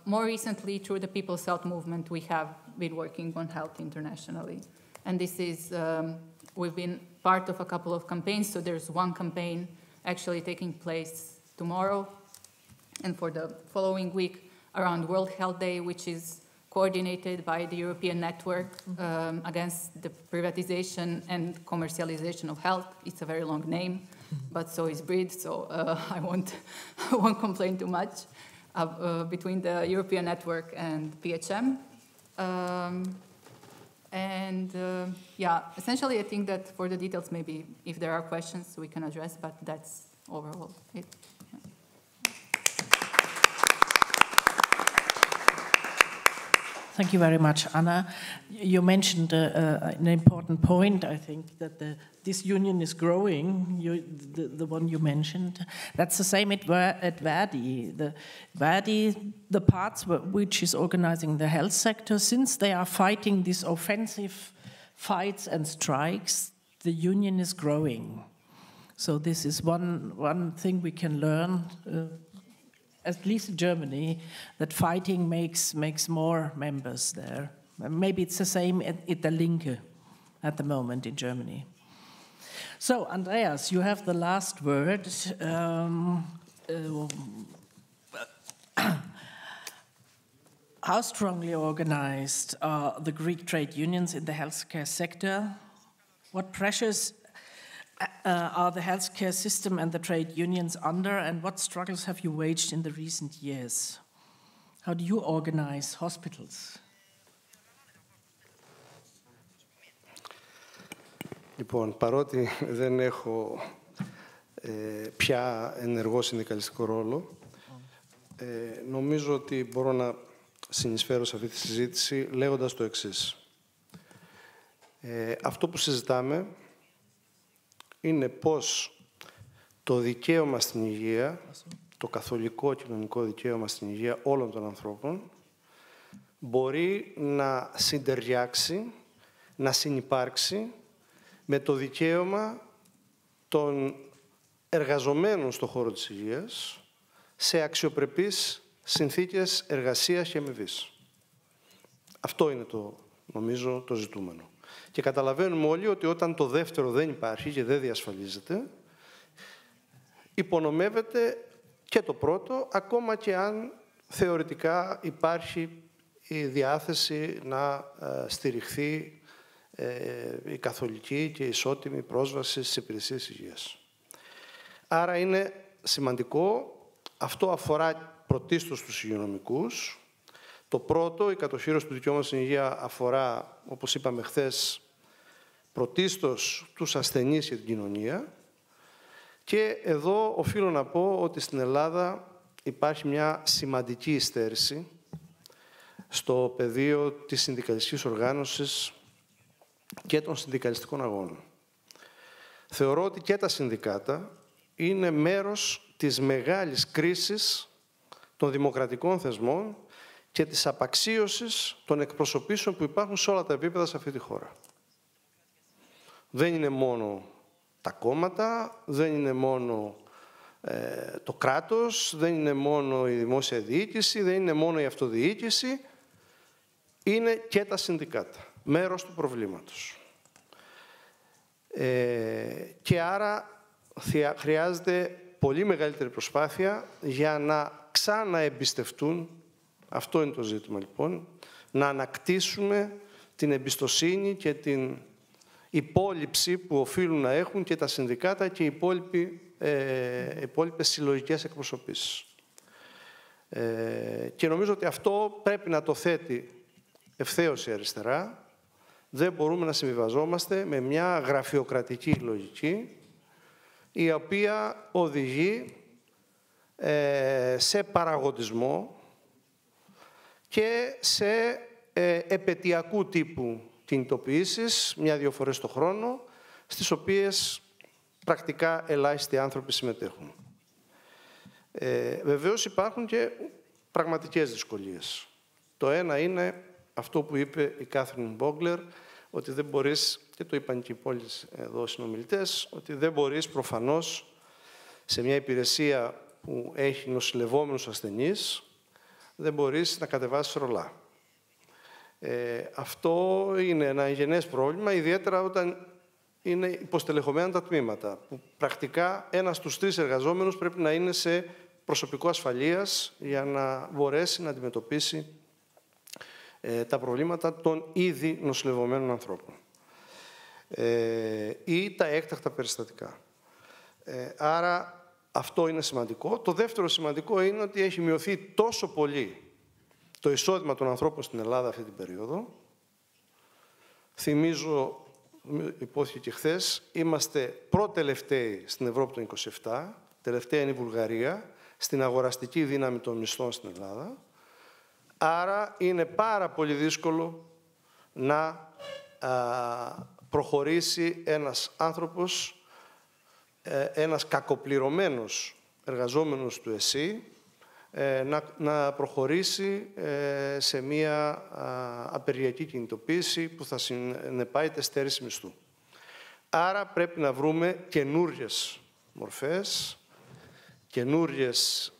More recently, through the People's Health Movement, we have been working on health internationally, and this is we've been part of a couple of campaigns. So there's one campaign actually taking place tomorrow and for the following week around World Health Day, which is coordinated by the European Network against the privatization and commercialization of health. It's a very long name, but so is BRID, so I won't complain too much, between the European Network and PHM. Yeah, essentially I think that for the details, maybe if there are questions we can address, but that's overall it. Thank you very much, Anna. You mentioned an important point, I think, that this union is growing, the one you mentioned. That's the same at Verdi. The parts which is organizing the health sector, since they are fighting these offensive fights and strikes, the union is growing. So this is one thing we can learn, at least in Germany, that fighting makes more members there. Maybe it's the same at the Linke at the moment in Germany. So, Andreas, you have the last word. How strongly organized are the Greek trade unions in the healthcare sector? What pressures are the healthcare system and the trade unions under, and what struggles have you waged in the recent years? How do you organize hospitals? Λοιπόν, παρότι δεν έχω πια ενεργό συνδικαλιστικό ρόλο, νομίζω ότι μπορώ να συνεισφέρω σε αυτή τη συζήτηση λέγοντας το εξής. Αυτό που συζητάμε είναι πώς το δικαίωμα στην υγεία, το καθολικό κοινωνικό δικαίωμα στην υγεία όλων των ανθρώπων, μπορεί να συντεριάξει, να συνυπάρξει με το δικαίωμα των εργαζομένων στον χώρο της υγείας σε αξιοπρεπείς συνθήκες εργασίας και αμοιβής. Αυτό είναι νομίζω το ζητούμενο. Και καταλαβαίνουμε όλοι ότι όταν το δεύτερο δεν υπάρχει και δεν διασφαλίζεται, υπονομεύεται και το πρώτο, ακόμα και αν θεωρητικά υπάρχει η διάθεση να στηριχθεί η καθολική και ισότιμη πρόσβαση στις υπηρεσίες υγείας. Άρα είναι σημαντικό, αυτό αφορά πρωτίστως τους υγειονομικούς. Το πρώτο, η κατοχύρωση του δικαιώματος στην υγεία, αφορά, όπως είπαμε χθες, πρωτίστως τους ασθενείς και την κοινωνία. Και εδώ οφείλω να πω ότι στην Ελλάδα υπάρχει μια σημαντική υστέρηση στο πεδίο της συνδικαλιστικής οργάνωσης και των συνδικαλιστικών αγώνων. Θεωρώ ότι και τα συνδικάτα είναι μέρος της μεγάλης κρίσης των δημοκρατικών θεσμών και της απαξίωσης των εκπροσωπήσεων που υπάρχουν σε όλα τα επίπεδα σε αυτή τη χώρα. Δεν είναι μόνο τα κόμματα, δεν είναι μόνο το κράτος, δεν είναι μόνο η δημόσια διοίκηση, δεν είναι μόνο η αυτοδιοίκηση, είναι και τα συνδικάτα, μέρος του προβλήματος. Και άρα χρειάζεται πολύ μεγαλύτερη προσπάθεια για να ξαναεμπιστευτούν, αυτό είναι το ζήτημα λοιπόν, να ανακτήσουμε την εμπιστοσύνη και την υπόλοιψη που οφείλουν να έχουν και τα συνδικάτα και οι υπόλοιπες συλλογικές εκπροσωπήσεις. Και νομίζω ότι αυτό πρέπει να το θέτει ευθέως η αριστερά. Δεν μπορούμε να συμβιβαζόμαστε με μια γραφειοκρατική λογική η οποία οδηγεί σε παραγωγισμό και σε επαιτειακού τύπου κινητοποιήσεις, μια-δύο φορές το χρόνο, στις οποίες πρακτικά ελάχιστοι άνθρωποι συμμετέχουν. Βεβαίως υπάρχουν και πραγματικές δυσκολίες. Το ένα είναι αυτό που είπε η Κάθριν Μπόγκλερ, ότι δεν μπορείς, και το είπαν και οι υπόλοιποι εδώ συνομιλητές, ότι δεν μπορείς προφανώς σε μια υπηρεσία που έχει νοσηλευόμενους ασθενείς, δεν μπορείς να κατεβάσεις ρολά. Αυτό είναι ένα εγγενές πρόβλημα, ιδιαίτερα όταν είναι υποστελεχωμένα τα τμήματα, που πρακτικά ένας στους τρεις εργαζόμενους πρέπει να είναι σε προσωπικό ασφαλείας για να μπορέσει να αντιμετωπίσει τα προβλήματα των ήδη νοσηλευομένων ανθρώπων ή τα έκτακτα περιστατικά. Άρα αυτό είναι σημαντικό. Το δεύτερο σημαντικό είναι ότι έχει μειωθεί τόσο πολύ το εισόδημα των ανθρώπων στην Ελλάδα αυτή την περίοδο. Θυμίζω, υπόθηκε και χθες, είμαστε προτελευταίοι στην Ευρώπη των 27, τελευταία είναι η Βουλγαρία, στην αγοραστική δύναμη των μισθών στην Ελλάδα. Άρα είναι πάρα πολύ δύσκολο να προχωρήσει ένας άνθρωπος, ένας κακοπληρωμένος εργαζόμενος του ΕΣΥ, να προχωρήσει σε μία απεργιακή κινητοποίηση που θα συνεπάγεται στέρηση μισθού. Άρα πρέπει να βρούμε καινούριες μορφές, καινούριες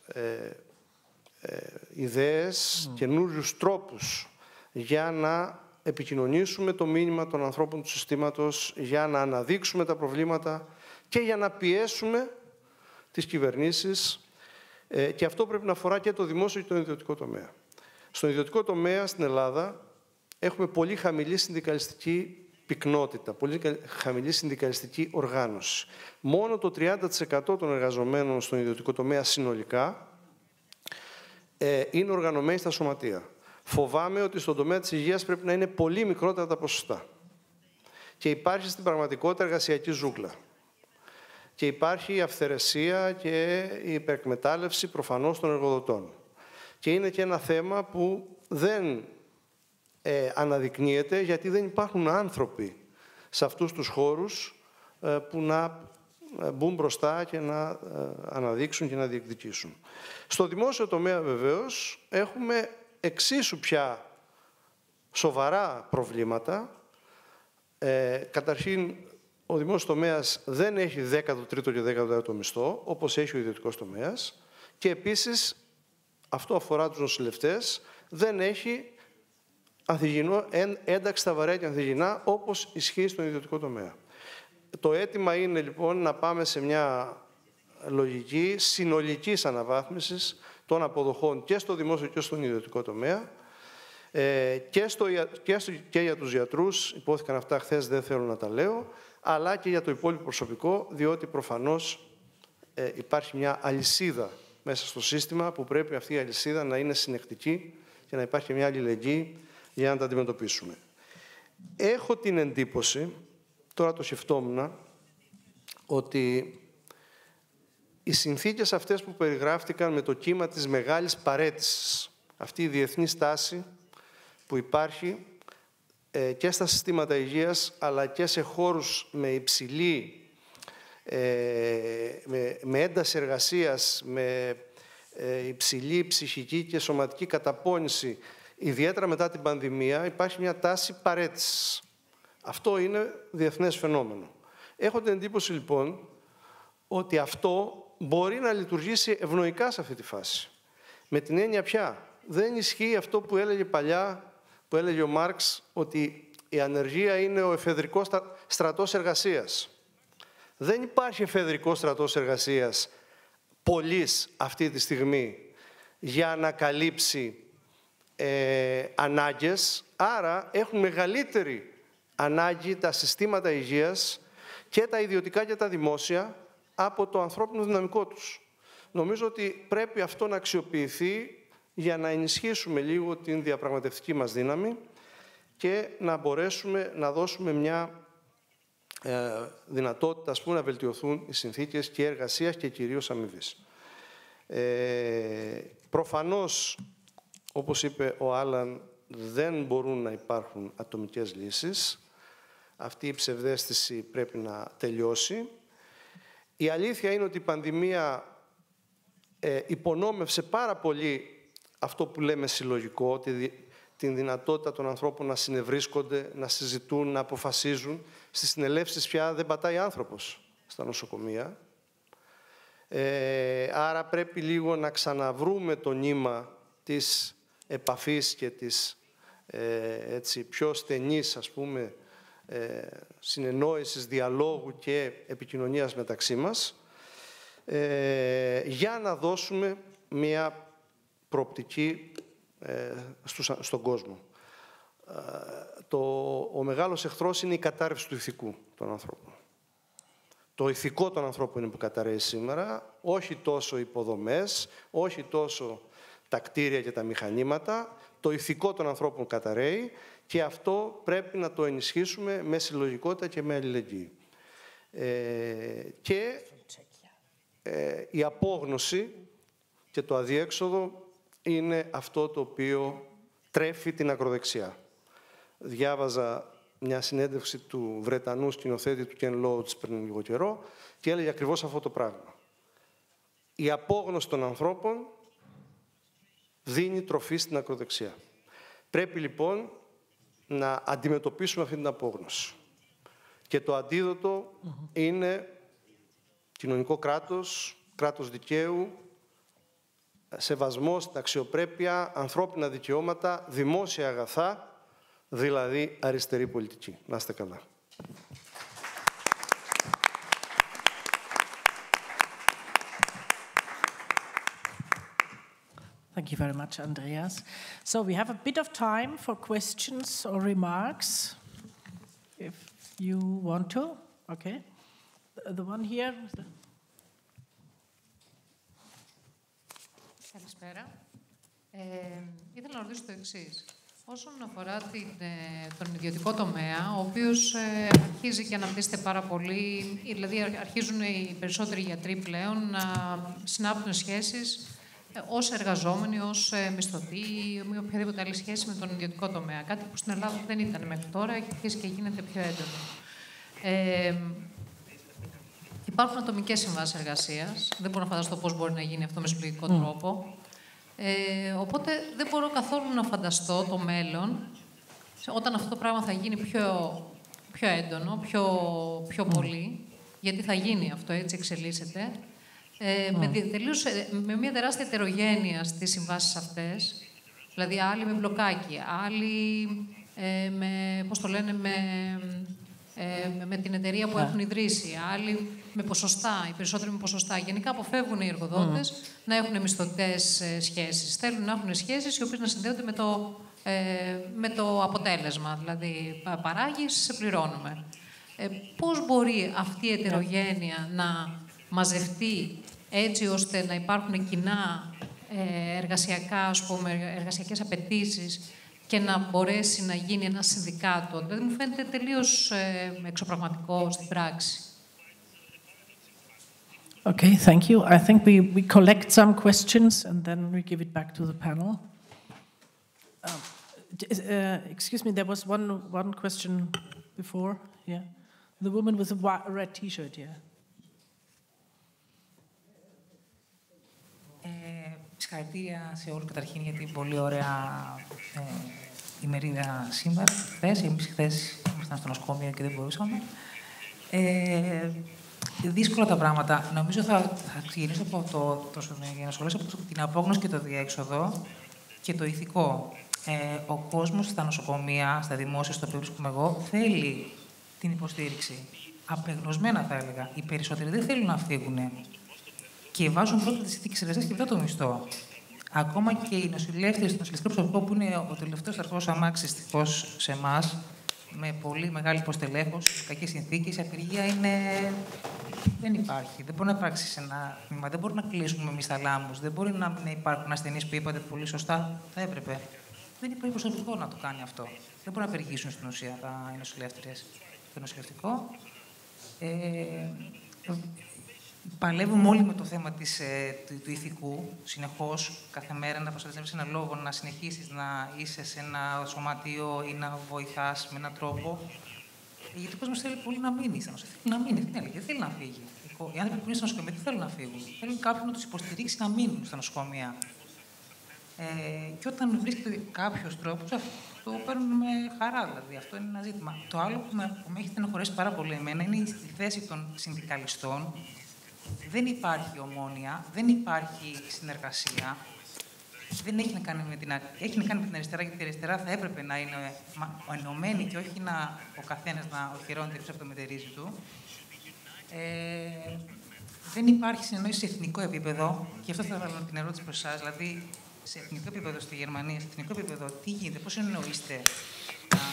ιδέες, καινούριους τρόπους για να επικοινωνήσουμε το μήνυμα των ανθρώπων του συστήματος, για να αναδείξουμε τα προβλήματα και για να πιέσουμε τις κυβερνήσεις, και αυτό πρέπει να αφορά και το δημόσιο και τον ιδιωτικό τομέα. Στον ιδιωτικό τομέα στην Ελλάδα έχουμε πολύ χαμηλή συνδικαλιστική πυκνότητα, πολύ χαμηλή συνδικαλιστική οργάνωση. Μόνο το 30% των εργαζομένων στον ιδιωτικό τομέα συνολικά είναι οργανωμένοι στα σωματεία. Φοβάμαι ότι στον τομέα της υγείας πρέπει να είναι πολύ μικρότερα τα ποσοστά. Και υπάρχει στην πραγματικότητα εργασιακή ζούγκλα. Και υπάρχει η αυθαιρεσία και η υπερεκμετάλλευση προφανώς των εργοδοτών. Και είναι και ένα θέμα που δεν αναδεικνύεται, γιατί δεν υπάρχουν άνθρωποι σε αυτούς τους χώρους που να μπουν μπροστά και να αναδείξουν και να διεκδικήσουν. Στο δημόσιο τομέα βεβαίως έχουμε εξίσου πια σοβαρά προβλήματα. Καταρχήν, ο δημόσιος τομέας δεν έχει 13ο και 14ο μισθό, όπως έχει ο ιδιωτικός τομέας, και επίσης, αυτό αφορά τους νοσηλευτές, δεν έχει ένταξη στα βαρέα και ανθυγιεινά, όπως ισχύει στον ιδιωτικό τομέα. Το αίτημα είναι λοιπόν να πάμε σε μια λογική συνολικής αναβάθμισης των αποδοχών και στο δημόσιο και στον ιδιωτικό τομέα, και για τους γιατρούς, υπόθηκαν αυτά χθες, δεν θέλω να τα λέω, αλλά και για το υπόλοιπο προσωπικό, διότι προφανώς υπάρχει μια αλυσίδα μέσα στο σύστημα που πρέπει αυτή η αλυσίδα να είναι συνεκτική και να υπάρχει μια αλληλεγγύη για να τα αντιμετωπίσουμε. Έχω την εντύπωση, τώρα το σκεφτόμουν, ότι οι συνθήκες αυτές που περιγράφτηκαν με το κύμα της μεγάλης παραίτησης, αυτή η διεθνή στάση που υπάρχει και στα συστήματα υγείας, αλλά και σε χώρους με υψηλή, με ένταση εργασίας, με υψηλή ψυχική και σωματική καταπώνηση, ιδιαίτερα μετά την πανδημία, υπάρχει μια τάση παραίτησης. Αυτό είναι διεθνές φαινόμενο. Έχω την εντύπωση, λοιπόν, ότι αυτό μπορεί να λειτουργήσει ευνοϊκά σε αυτή τη φάση. Με την έννοια πια, δεν ισχύει αυτό που έλεγε παλιά, που έλεγε ο Μάρξ, ότι η ανεργία είναι ο εφεδρικός στρατός εργασίας. Δεν υπάρχει εφεδρικός στρατός εργασίας πολύς αυτή τη στιγμή για να καλύψει ανάγκες, άρα έχουν μεγαλύτερη ανάγκη τα συστήματα υγείας και τα ιδιωτικά και τα δημόσια από το ανθρώπινο δυναμικό τους. Νομίζω ότι πρέπει αυτό να αξιοποιηθεί για να ενισχύσουμε λίγο την διαπραγματευτική μας δύναμη και να μπορέσουμε να δώσουμε μια δυνατότητα, ας πούμε, να βελτιωθούν οι συνθήκες και εργασίας και κυρίως αμοιβής. Προφανώς, όπως είπε ο Άλαν, δεν μπορούν να υπάρχουν ατομικές λύσεις. Αυτή η ψευδαίσθηση πρέπει να τελειώσει. Η αλήθεια είναι ότι η πανδημία υπονόμευσε πάρα πολύ αυτό που λέμε συλλογικό, την δυνατότητα των ανθρώπων να συνευρίσκονται, να συζητούν, να αποφασίζουν. Στις συνελεύσεις πια δεν πατάει άνθρωπος στα νοσοκομεία. Άρα πρέπει λίγο να ξαναβρούμε το νήμα της επαφής και της έτσι, πιο στενής, ας πούμε, συνεννόησης, διαλόγου και επικοινωνίας μεταξύ μας, για να δώσουμε μια προοπτική στον κόσμο. Ο μεγάλος εχθρός είναι η κατάρρευση του ηθικού των ανθρώπων. Το ηθικό των ανθρώπων είναι που καταρρέει σήμερα, όχι τόσο οι υποδομές, όχι τόσο τα κτίρια και τα μηχανήματα. Το ηθικό των ανθρώπων καταρρέει και αυτό πρέπει να το ενισχύσουμε με συλλογικότητα και με αλληλεγγύη. Και η απόγνωση και το αδιέξοδο είναι αυτό το οποίο τρέφει την ακροδεξιά. Διάβαζα μια συνέντευξη του Βρετανού σκηνοθέτη του Ken Loach πριν λίγο καιρό και έλεγε ακριβώς αυτό το πράγμα. Η απόγνωση των ανθρώπων δίνει τροφή στην ακροδεξιά. Πρέπει λοιπόν να αντιμετωπίσουμε αυτή την απόγνωση. Και το αντίδοτο είναι κοινωνικό κράτος, κράτος δικαίου, σεβασμός στην αξιοπρέπεια, ανθρώπινα δικαιώματα, δημόσια αγαθά, δηλαδή αριστερή πολιτική. Να είστε καλά. Thank you very much, Andreas. So we have a bit of time for questions or remarks, if you want to. Okay. The one here. Καλησπέρα. Ήθελα να ρωτήσω το εξής. Όσον αφορά τον ιδιωτικό τομέα, ο οποίος αρχίζει και αναπτύσσεται πάρα πολύ, δηλαδή αρχίζουν οι περισσότεροι γιατροί πλέον να συνάπτουν σχέσεις ως εργαζόμενοι, ως μισθωτοί ή με οποιαδήποτε άλλη σχέση με τον ιδιωτικό τομέα. Κάτι που στην Ελλάδα δεν ήταν μέχρι τώρα και αρχίζει και γίνεται πιο έντονο. Υπάρχουν ατομικές συμβάσεις εργασίας. Δεν μπορώ να φανταστώ πώς μπορεί να γίνει αυτό με συλλογικό τρόπο. Οπότε δεν μπορώ καθόλου να φανταστώ το μέλλον, όταν αυτό το πράγμα θα γίνει πιο έντονο, πιο πολύ, γιατί θα γίνει αυτό, έτσι εξελίσσεται, με μια τεράστια ετερογένεια στις συμβάσεις αυτές, δηλαδή άλλοι με μπλοκάκι, άλλοι με την εταιρεία που έχουν ιδρύσει, άλλοι με ποσοστά, οι περισσότεροι με ποσοστά. Γενικά αποφεύγουν οι εργοδότες να έχουν μισθωτές σχέσεις. Θέλουν να έχουν σχέσεις οι οποίες να συνδέονται με το αποτέλεσμα. Δηλαδή, παράγεις, σε πληρώνουμε. Πώς μπορεί αυτή η ετερογένεια να μαζευτεί έτσι ώστε να υπάρχουν κοινά εργασιακές απαιτήσεις και να μπορέσει να γίνει ένα συνδικάτο? Δηλαδή, μου φαίνεται τελείως εξωπραγματικό στην πράξη. Okay, thank you. I think we collect some questions and then we give it back to the panel. Excuse me, there was one question before. Yeah, the woman with the red T-shirt. Yeah. Συγχαρητήρια σε όλους καταρχήν για την πολύ ωραία ημερίδα σήμερα. Εμείς χθες ήμασταν στο νοσοκομείο και δεν μπορούσαμε. Δύσκολα τα πράγματα. Νομίζω θα ξεκινήσω για να σχολιάσω από την απόγνωση και το διέξοδο και το ηθικό. Ο κόσμος στα νοσοκομεία, στα δημόσια, στο οποίο βρίσκομαι εγώ, θέλει την υποστήριξη. Απεγνωσμένα θα έλεγα. Οι περισσότεροι δεν θέλουν να φύγουν. Και βάζουν πρώτα τις συνθήκες εργασίας και μετά το μισθό. Ακόμα και οι νοσηλεύτες, το νοσηλευτικό προσωπικό που είναι ο τελευταίος αρχός αμάξης δυστυχώς σε εμάς, με πολύ μεγάλη υποστελέχωση, κακές συνθήκες, η απεργία δεν υπάρχει. Δεν μπορεί να υπάρξει σε ένα τμήμα, δεν μπορεί να κλείσουμε εμείς θαλάμους, δεν μπορεί να υπάρχουν ασθενείς που είπατε πολύ σωστά, θα έπρεπε. Δεν υπάρχει προσωπικό να το κάνει αυτό. Δεν μπορεί να απεργήσουν στην ουσία οι νοσηλεύτριες. Το νοσηλευτικό. Παλεύουμε όλοι με το θέμα του ηθικού, συνεχώς, κάθε μέρα να προστατεύεις έναν λόγο, να συνεχίσεις να είσαι σε ένα σωματείο ή να βοηθάς με έναν τρόπο. Γιατί ο κόσμος θέλει πολύ να μείνει στα νοσοκομεία. Θέλει να μείνει, δεν θέλει να φύγει. Οι άνθρωποι που είναι στα νοσοκομεία δεν θέλουν να φύγουν. Θέλουν κάποιον να τους υποστηρίξει να μείνουν στα νοσοκομεία. Και όταν βρίσκεται κάποιος τρόπος, το παίρνουν με χαρά, δηλαδή. Αυτό είναι ένα ζήτημα. Το άλλο που με έχει στενοχωρέσει πάρα πολύ εμένα είναι στη θέση των συνδικαλιστών. Δεν υπάρχει ομόνοια, δεν υπάρχει συνεργασία. Δεν έχει να κάνει με έχει να κάνει με την αριστερά, γιατί η αριστερά θα έπρεπε να είναι ενωμένη και όχι ο καθένας να οχυρώνεται πίσω από το μετερίζει του. Δεν υπάρχει συνεννόηση σε εθνικό επίπεδο, και αυτό θα ήθελα την ερώτηση προς εσάς. Δηλαδή, σε εθνικό επίπεδο στη Γερμανία, σε εθνικό επίπεδο, τι γίνεται, πώς εννοείστε,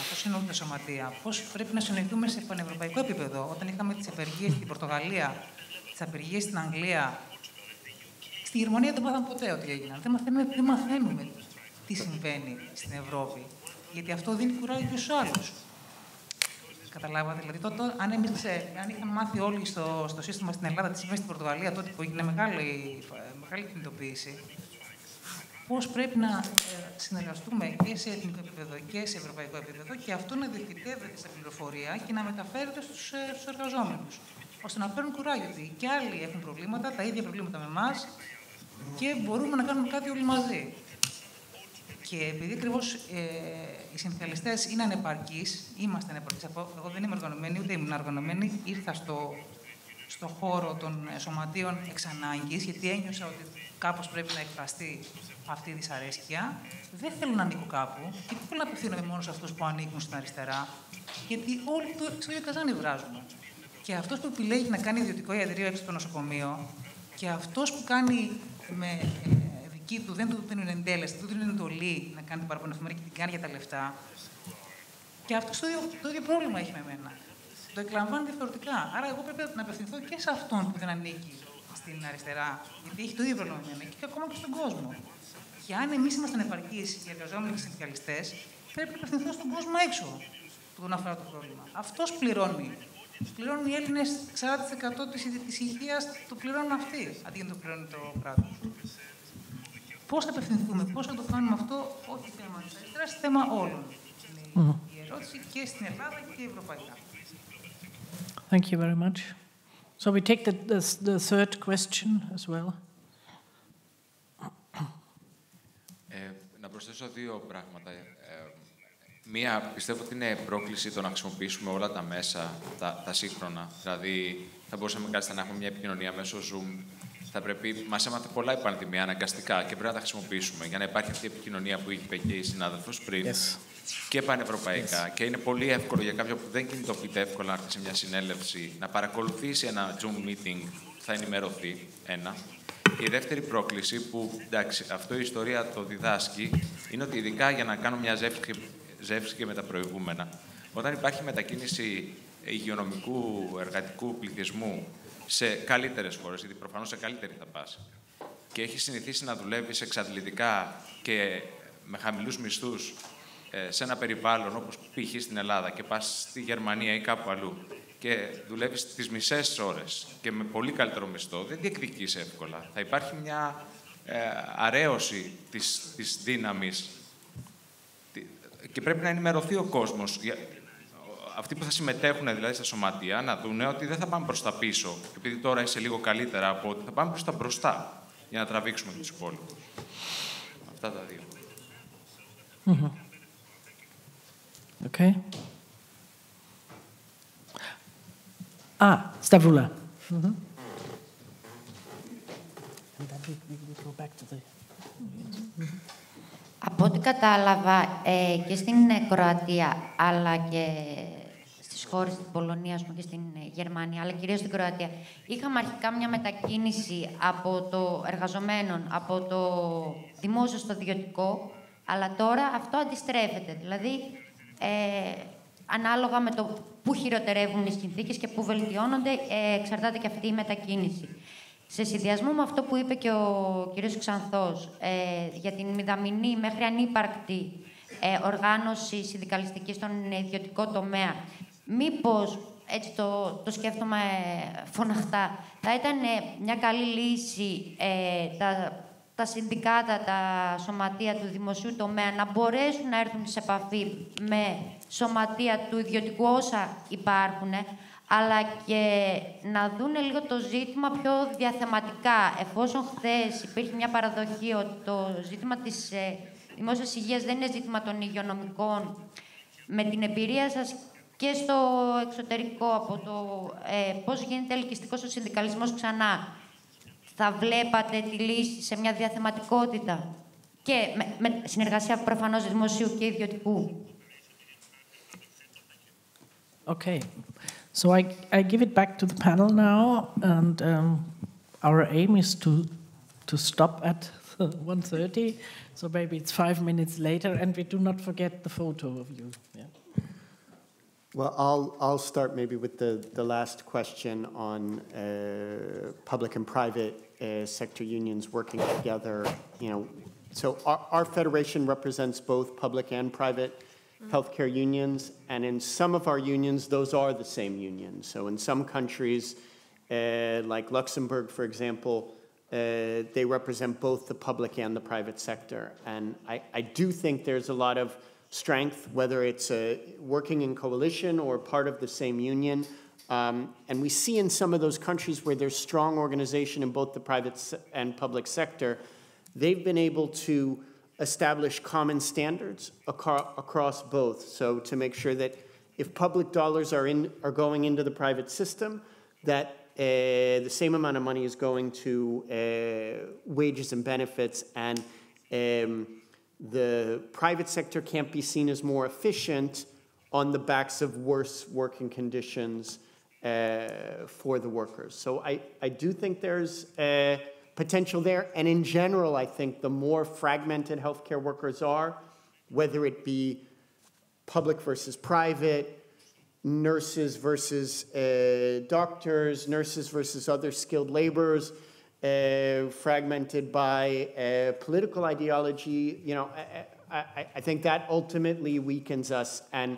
πώς εννοούν τα σωματεία, πώς πρέπει να συνοηθούμε σε πανευρωπαϊκό επίπεδο? Όταν είχαμε τις απεργίες στην Πορτογαλία, τις απεργίες στην Αγγλία, στη Γερμανία δεν μάθαμε ποτέ ότι έγιναν. Δεν μαθαίνουμε τι συμβαίνει στην Ευρώπη. Γιατί αυτό δίνει κουράγιο και στους άλλους. Καταλάβατε, δηλαδή, αν είχαν μάθει όλοι στο σύστημα στην Ελλάδα τι συμβαίνει στην Πορτογαλία, τότε που έγινε μεγάλη κινητοποίηση, πώς πρέπει να συνεργαστούμε και σε εθνικό επίπεδο και σε ευρωπαϊκό επίπεδο και αυτό να διοικητεύεται στα πληροφορία και να μεταφέρεται στους εργαζόμενους, ώστε να παίρνουν κουράγιο ότι και άλλοι έχουν προβλήματα, τα ίδια προβλήματα με εμάς και μπορούμε να κάνουμε κάτι όλοι μαζί. Και επειδή ακριβώς οι συνδικαλιστές είναι ανεπαρκείς, είμαστε ανεπαρκείς, εγώ δεν είμαι οργανωμένη, ούτε ήμουν οργανωμένη, ήρθα στο χώρο των σωματείων εξ ανάγκης, γιατί ένιωσα ότι κάπως πρέπει να εκφραστεί αυτή η δυσαρέσκεια. Δεν θέλω να ανήκω κάπου και δεν θέλω να απευθύνομαι μόνο σε αυτούς που ανήκουν στην αριστερά, γιατί όλοι στο ίδιο καζάνι βράζουμε. Και αυτός που επιλέγει να κάνει ιδιωτικό ιατρείο έξω από το νοσοκομείο και αυτός που κάνει με δική του, δεν του δίνουν εντέλεση, δεν του δίνουν εντολή να κάνει την παραπονεφημερία και την κάνει για τα λεφτά. Και αυτός το ίδιο πρόβλημα έχει με μένα. Το εκλαμβάνει διαφορετικά. Άρα, εγώ πρέπει να απευθυνθώ και σε αυτόν που δεν ανήκει στην αριστερά, γιατί έχει το ίδιο πρόβλημα με μένα, και ακόμα και στον κόσμο. Και αν εμείς είμαστε ανεπαρκείς οι εργαζόμενοι και οι συνδικαλιστές, πρέπει να απευθυνθώ στον κόσμο έξω που τον αφορά το πρόβλημα. Αυτός πληρώνει. Πληρώνουν οι Έλληνες 40% της υγείας, το πληρώνουν αυτοί, αντί να το πληρώνει το κράτος. Πώς θα απευθυνθούμε, πώς θα το κάνουμε αυτό, όχι θέμα της αριστεράς, θέμα όλων. Είναι η ερώτηση και στην Ελλάδα και ευρωπαϊκά. Thank you very much. So we take the third question as well. Να προσθέσω δύο πράγματα. Μία, πιστεύω ότι είναι πρόκληση το να χρησιμοποιήσουμε όλα τα μέσα, τα σύγχρονα. Δηλαδή, θα μπορούσαμε κάλλιστα να έχουμε μια επικοινωνία μέσω Zoom. Μας έμαθε πολλά η πανδημία αναγκαστικά και πρέπει να τα χρησιμοποιήσουμε για να υπάρχει αυτή η επικοινωνία που είπε και η συνάδελφος πριν. Yes. Και πανευρωπαϊκά. Yes. Και είναι πολύ εύκολο για κάποιον που δεν κινητοποιείται εύκολα να έρθει σε μια συνέλευση, να παρακολουθήσει ένα Zoom meeting, θα ενημερωθεί. Ένα. Και η δεύτερη πρόκληση, που εντάξει, αυτό η ιστορία το διδάσκει, είναι ότι ειδικά για να κάνω μια ζεύξη και με τα προηγούμενα, όταν υπάρχει μετακίνηση υγειονομικού εργατικού πληθυσμού σε καλύτερες χώρες, γιατί προφανώς σε καλύτερη θα πας, και έχει συνηθίσει να δουλεύει εξαντλητικά και με χαμηλούς μισθούς σε ένα περιβάλλον όπως π.χ. στην Ελλάδα και πας στη Γερμανία ή κάπου αλλού και δουλεύεις τις μισές ώρες και με πολύ καλύτερο μισθό, δεν διεκδικείς εύκολα. Θα υπάρχει μια αρέωση της δύναμης και πρέπει να ενημερωθεί ο κόσμος. Αυτοί που θα συμμετέχουν δηλαδή στα σωματεία να δουν ότι δεν θα πάμε προς τα πίσω, επειδή τώρα είσαι λίγο καλύτερα από ότι θα πάμε προς τα μπροστά για να τραβήξουμε τους υπόλοιπους. Αυτά τα δύο. Mm-hmm. Okay. Stavroula. Mm-hmm. And then we go back to the... Από ό,τι κατάλαβα και στην Κροατία, αλλά και στις χώρες της Πολωνίας και στην Γερμανία, αλλά κυρίως στην Κροατία, είχαμε αρχικά μια μετακίνηση από το εργαζομένων, από το δημόσιο στο ιδιωτικό, αλλά τώρα αυτό αντιστρέφεται. Δηλαδή, ανάλογα με το πού χειροτερεύουν οι συνθήκες και πού βελτιώνονται, εξαρτάται και αυτή η μετακίνηση. Σε συνδυασμό με αυτό που είπε και ο κ. Ξανθός για την μηδαμινή μέχρι ανύπαρκτη οργάνωση συνδικαλιστική στον ιδιωτικό τομέα, μήπως, έτσι το σκέφτομαι φωναχτά, θα ήταν μια καλή λύση τα συνδικάτα, τα σωματεία του δημοσίου τομέα να μπορέσουν να έρθουν σε επαφή με σωματεία του ιδιωτικού όσα υπάρχουν, αλλά και να δούνε λίγο το ζήτημα πιο διαθεματικά. Εφόσον χθες υπήρχε μια παραδοχή ότι το ζήτημα της δημόσιας υγείας δεν είναι ζήτημα των υγειονομικών, με την εμπειρία σας και στο εξωτερικό από το πώς γίνεται ελκυστικός ο συνδικαλισμός ξανά, θα βλέπατε τη λύση σε μια διαθεματικότητα και με συνεργασία προφανώς δημοσίου και ιδιωτικού? Okay. So I give it back to the panel now, and our aim is to stop at 1:30, so maybe it's 5 minutes later, and we do not forget the photo of you. Yeah. Well, I'll start maybe with the last question on public and private sector unions working together. You know, so our federation represents both public and private healthcare unions, and in some of our unions, those are the same unions. So in some countries, like Luxembourg, for example, they represent both the public and the private sector. And I do think there's a lot of strength, whether it's working in coalition or part of the same union. And we see in some of those countries where there's strong organization in both the private and public sector, they've been able to establish common standards across both. So to make sure that if public dollars are going into the private system, that the same amount of money is going to wages and benefits, and the private sector can't be seen as more efficient on the backs of worse working conditions for the workers. So I do think there's potential there. And in general, I think the more fragmented healthcare workers are, whether it be public versus private, nurses versus doctors, nurses versus other skilled laborers, fragmented by political ideology, you know, I think that ultimately weakens us. And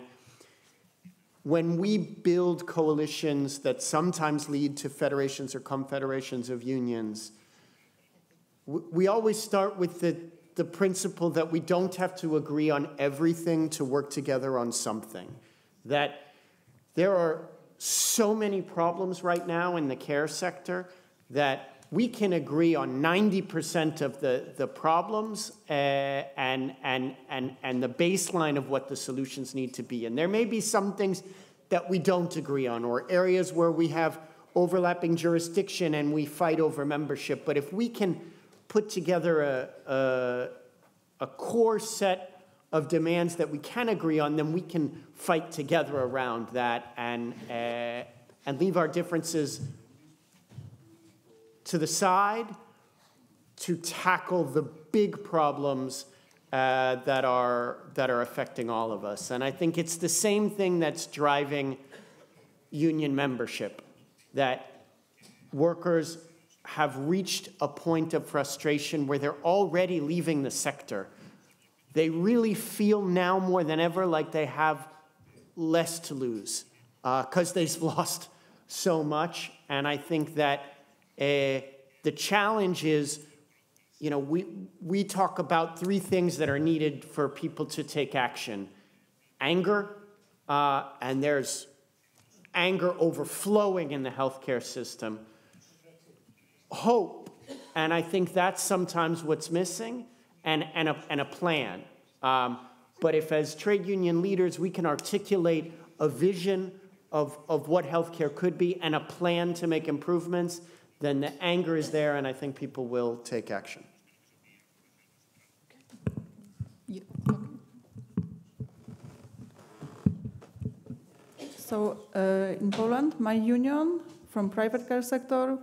when we build coalitions that sometimes lead to federations or confederations of unions, we always start with the principle that we don't have to agree on everything to work together on something. That there are so many problems right now in the care sector that we can agree on 90% of the problems and the baseline of what the solutions need to be. And there may be some things that we don't agree on, or areas where we have overlapping jurisdiction and we fight over membership. But if we can put together a core set of demands that we can agree on, then we can fight together around that and leave our differences to the side to tackle the big problems that are affecting all of us. And I think it's the same thing that's driving union membership, that workers have reached a point of frustration where they're already leaving the sector. They really feel now more than ever like they have less to lose because they've lost so much. And I think that the challenge is, you know, we talk about three things that are needed for people to take action. Anger, and there's anger overflowing in the healthcare system. Hope, and I think that's sometimes what's missing, and a plan. But if as trade union leaders we can articulate a vision of what healthcare could be and a plan to make improvements, then the anger is there, and I think people will take action. So in Poland, my union from private care sector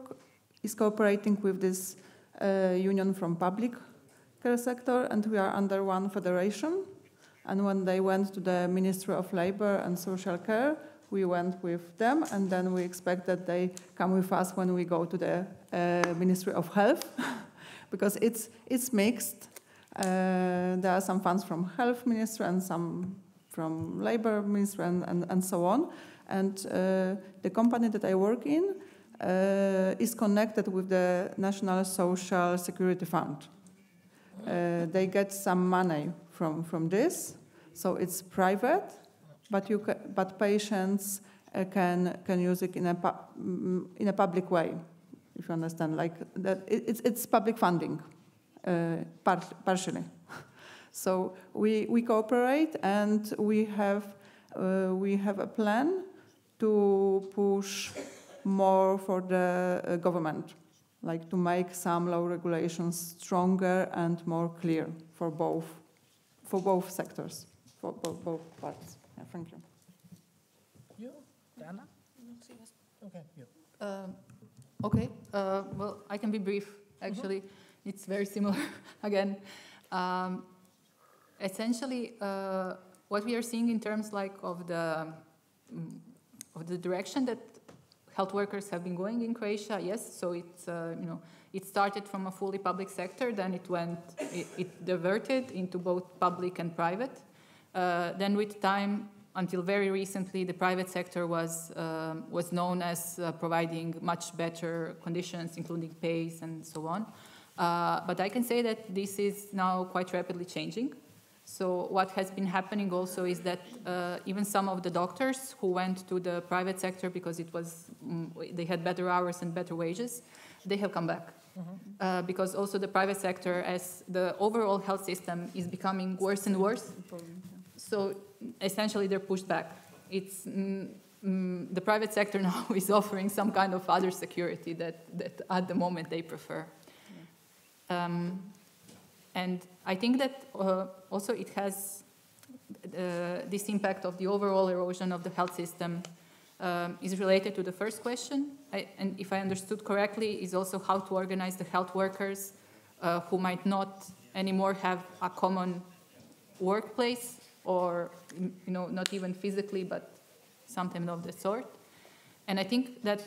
is cooperating with this union from public care sector, and we are under one federation. And when they went to the Ministry of Labor and Social Care, we went with them, and then we expect that they come with us when we go to the Ministry of Health, because it's mixed. There are some funds from Health Ministry and some from Labor Ministry and so on. And the company that I work in is connected with the National Social Security Fund. They get some money from this, so it's private, but patients can use it in a public way, if you understand. Like that, it's public funding, partially. So we cooperate, and we have a plan to push more for the government, like to make some law regulations stronger and more clear for both sectors, for both parts. Yeah, thank you. You, Dana? Okay, you. Okay. Well, I can be brief. Actually, it's very similar. Again, essentially, what we are seeing in terms like of the direction that health workers have been going in Croatia, yes. So it's it started from a fully public sector, then it diverted into both public and private. Then with time, until very recently, the private sector was known as providing much better conditions, including pays and so on. But I can say that this is now quite rapidly changing. So what has been happening also is that even some of the doctors who went to the private sector because they had better hours and better wages, they have come back. Mm-hmm. Because also the private sector, as the overall health system is becoming worse and worse, so essentially they're pushed back. It's the private sector now is offering some kind of other security that at the moment they prefer. And I think that also it has this impact of the overall erosion of the health system is related to the first question. And if I understood correctly, is also how to organize the health workers who might not anymore have a common workplace or, not even physically, but something of the sort. And I think that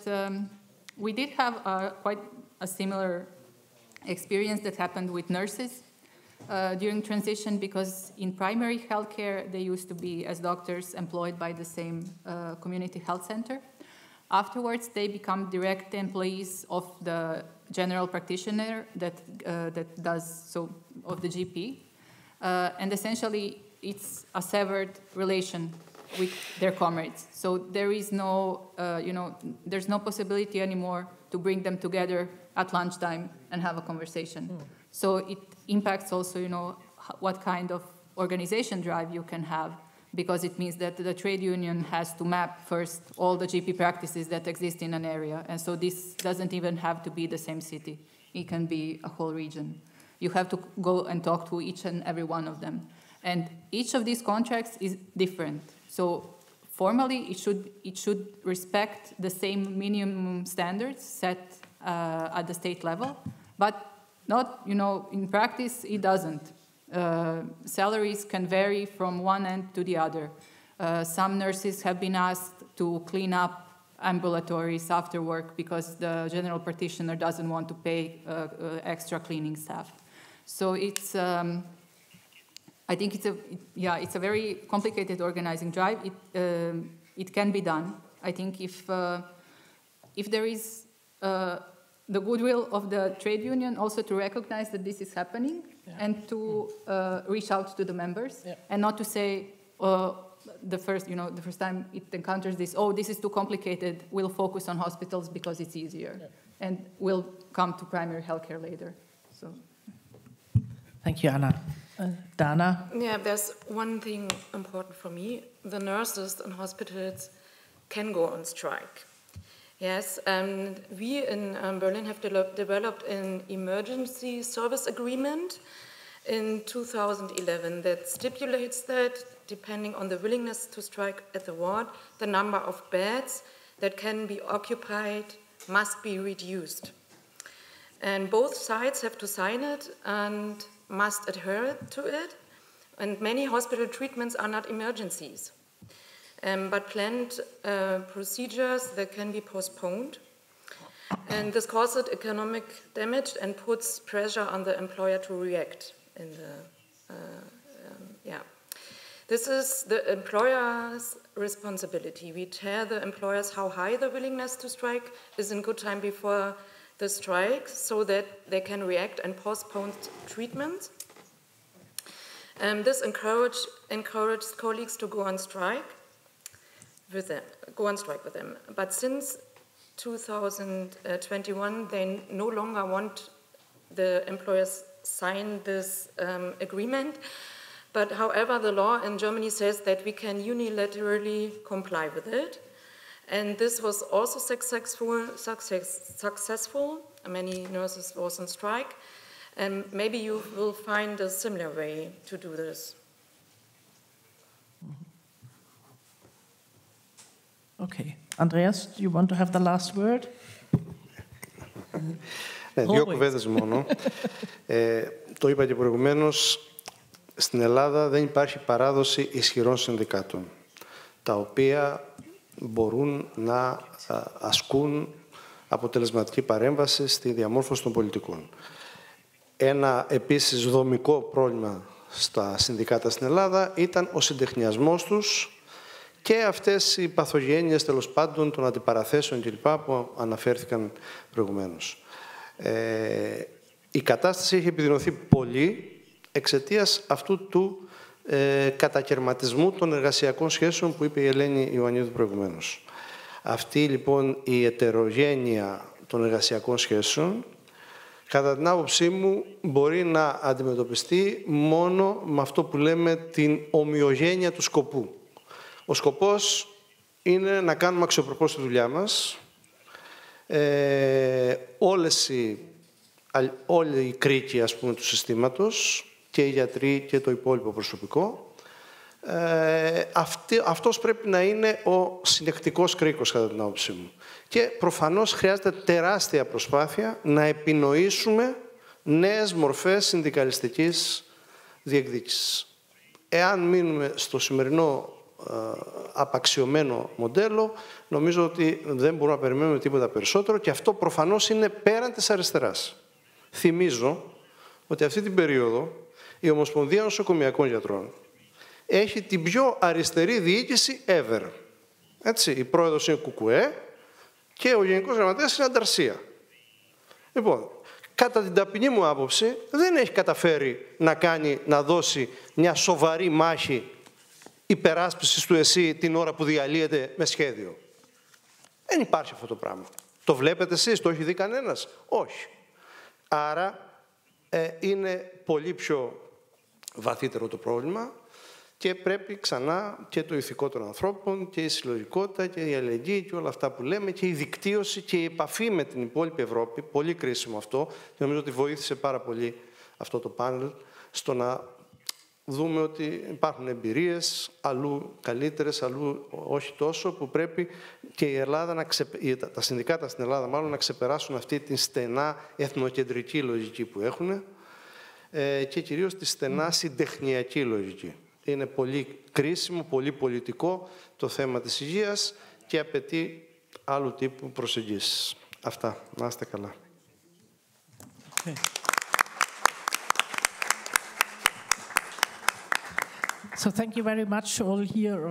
we did have quite a similar experience that happened with nurses during transition, because in primary healthcare, they used to be, as doctors, employed by the same community health center. Afterwards, they become direct employees of the general practitioner that does so, of the GP. And essentially, it's a severed relation with their comrades. So there is no, there's no possibility anymore to bring them together at lunchtime and have a conversation. So it impacts also, what kind of organization drive you can have, because it means that the trade union has to map first all the GP practices that exist in an area. And so this doesn't even have to be the same city. It can be a whole region. You have to go and talk to each and every one of them. And each of these contracts is different. So formally, it should respect the same minimum standards set at the state level, but not, in practice, it doesn't. Salaries can vary from one end to the other. Some nurses have been asked to clean up ambulatories after work because the general practitioner doesn't want to pay extra cleaning staff. So it's, I think it's a very complicated organizing drive. It can be done. I think if there is the goodwill of the trade union also to recognize that this is happening, and to reach out to the members, and not to say the first time it encounters this, this is too complicated, we'll focus on hospitals because it's easier, and we'll come to primary healthcare later. So, thank you, Anna. Dana? Yeah, there's one thing important for me. The nurses in hospitals can go on strike. Yes, and we in Berlin have developed an emergency service agreement in 2011 that stipulates that, depending on the willingness to strike at the ward, the number of beds that can be occupied must be reduced. And both sides have to sign it and must adhere to it. And many hospital treatments are not emergencies, but planned procedures that can be postponed. And this causes economic damage and puts pressure on the employer to react. This is the employer's responsibility. We tell the employers how high the willingness to strike is in good time before the strike, so that they can react and postpone treatment. This encourages colleagues to go on strike with them. But since 2021, they no longer want the employers sign this agreement. But however, the law in Germany says that we can unilaterally comply with it. And this was also successful. Many nurses was on strike. And maybe you will find a similar way to do this. Okay. Andreas, do you want to have the last word? Δύο κουβέντες μόνο. Το είπα και προηγουμένως, στην Ελλάδα δεν υπάρχει παράδοση ισχυρών συνδικάτων, τα οποία μπορούν να ασκούν αποτελεσματική παρέμβαση στη διαμόρφωση των πολιτικών. Ένα επίσης δομικό πρόβλημα στα συνδικάτα στην Ελλάδα ήταν ο συντεχνιασμός τους και αυτές οι παθογένειες, τέλος πάντων, των αντιπαραθέσεων κλπ. Που αναφέρθηκαν προηγουμένως. Η κατάσταση έχει επιδεινωθεί πολύ εξαιτίας αυτού του κατακερματισμού των εργασιακών σχέσεων που είπε η Ελένη Ιωαννίδου προηγουμένως. Αυτή λοιπόν η ετερογένεια των εργασιακών σχέσεων, κατά την άποψή μου, μπορεί να αντιμετωπιστεί μόνο με αυτό που λέμε την ομοιογένεια του σκοπού. Ο σκοπός είναι να κάνουμε αξιοπρεπώς τη δουλειά μας. Όλοι οι κρίκοι, ας πούμε, του συστήματος, και οι γιατροί και το υπόλοιπο προσωπικό, αυτός πρέπει να είναι ο συνεκτικός κρίκος, κατά την άποψή μου. Και προφανώς χρειάζεται τεράστια προσπάθεια να επινοήσουμε νέες μορφές συνδικαλιστικής διεκδίκησης. Εάν μείνουμε στο σημερινό απαξιωμένο μοντέλο, νομίζω ότι δεν μπορούμε να περιμένουμε τίποτα περισσότερο, και αυτό προφανώς είναι πέραν της αριστεράς. Θυμίζω ότι αυτή την περίοδο η Ομοσπονδία Νοσοκομιακών Γιατρών έχει την πιο αριστερή διοίκηση ever. Έτσι, η πρόεδρος είναι Κουκουέ και ο Γενικός Γραμματέας είναι Ανταρσία. Λοιπόν, κατά την ταπεινή μου άποψη, δεν έχει καταφέρει να δώσει μια σοβαρή μάχη υπεράσπισης του ΕΣΥ την ώρα που διαλύεται με σχέδιο. Δεν υπάρχει αυτό το πράγμα. Το βλέπετε εσείς, το έχει δει κανένας? Όχι. Άρα είναι πολύ πιο βαθύτερο το πρόβλημα και πρέπει ξανά και το ηθικό των ανθρώπων και η συλλογικότητα και η αλληλεγγύη και όλα αυτά που λέμε και η δικτύωση και η επαφή με την υπόλοιπη Ευρώπη, πολύ κρίσιμο αυτό, και νομίζω ότι βοήθησε πάρα πολύ αυτό το πάνελ στο να δούμε ότι υπάρχουν εμπειρίες, αλλού καλύτερες, αλλού όχι τόσο, που πρέπει και η Ελλάδα τα συνδικάτα στην Ελλάδα μάλλον να ξεπεράσουν αυτή την στενά εθνοκεντρική λογική που έχουν και κυρίως τη στενά συντεχνιακή λογική. Είναι πολύ κρίσιμο, πολύ πολιτικό το θέμα της υγείας και απαιτεί άλλου τύπου προσεγγίσεις. Αυτά. Να είστε καλά. Okay. So thank you very much all here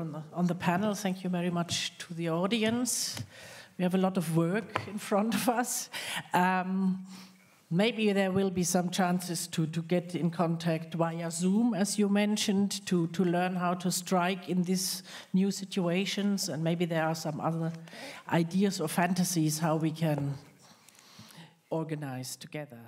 on the panel. Thank you very much to the audience. We have a lot of work in front of us. Maybe there will be some chances to get in contact via Zoom, as you mentioned, to learn how to strike in these new situations. And maybe there are some other ideas or fantasies how we can organize together.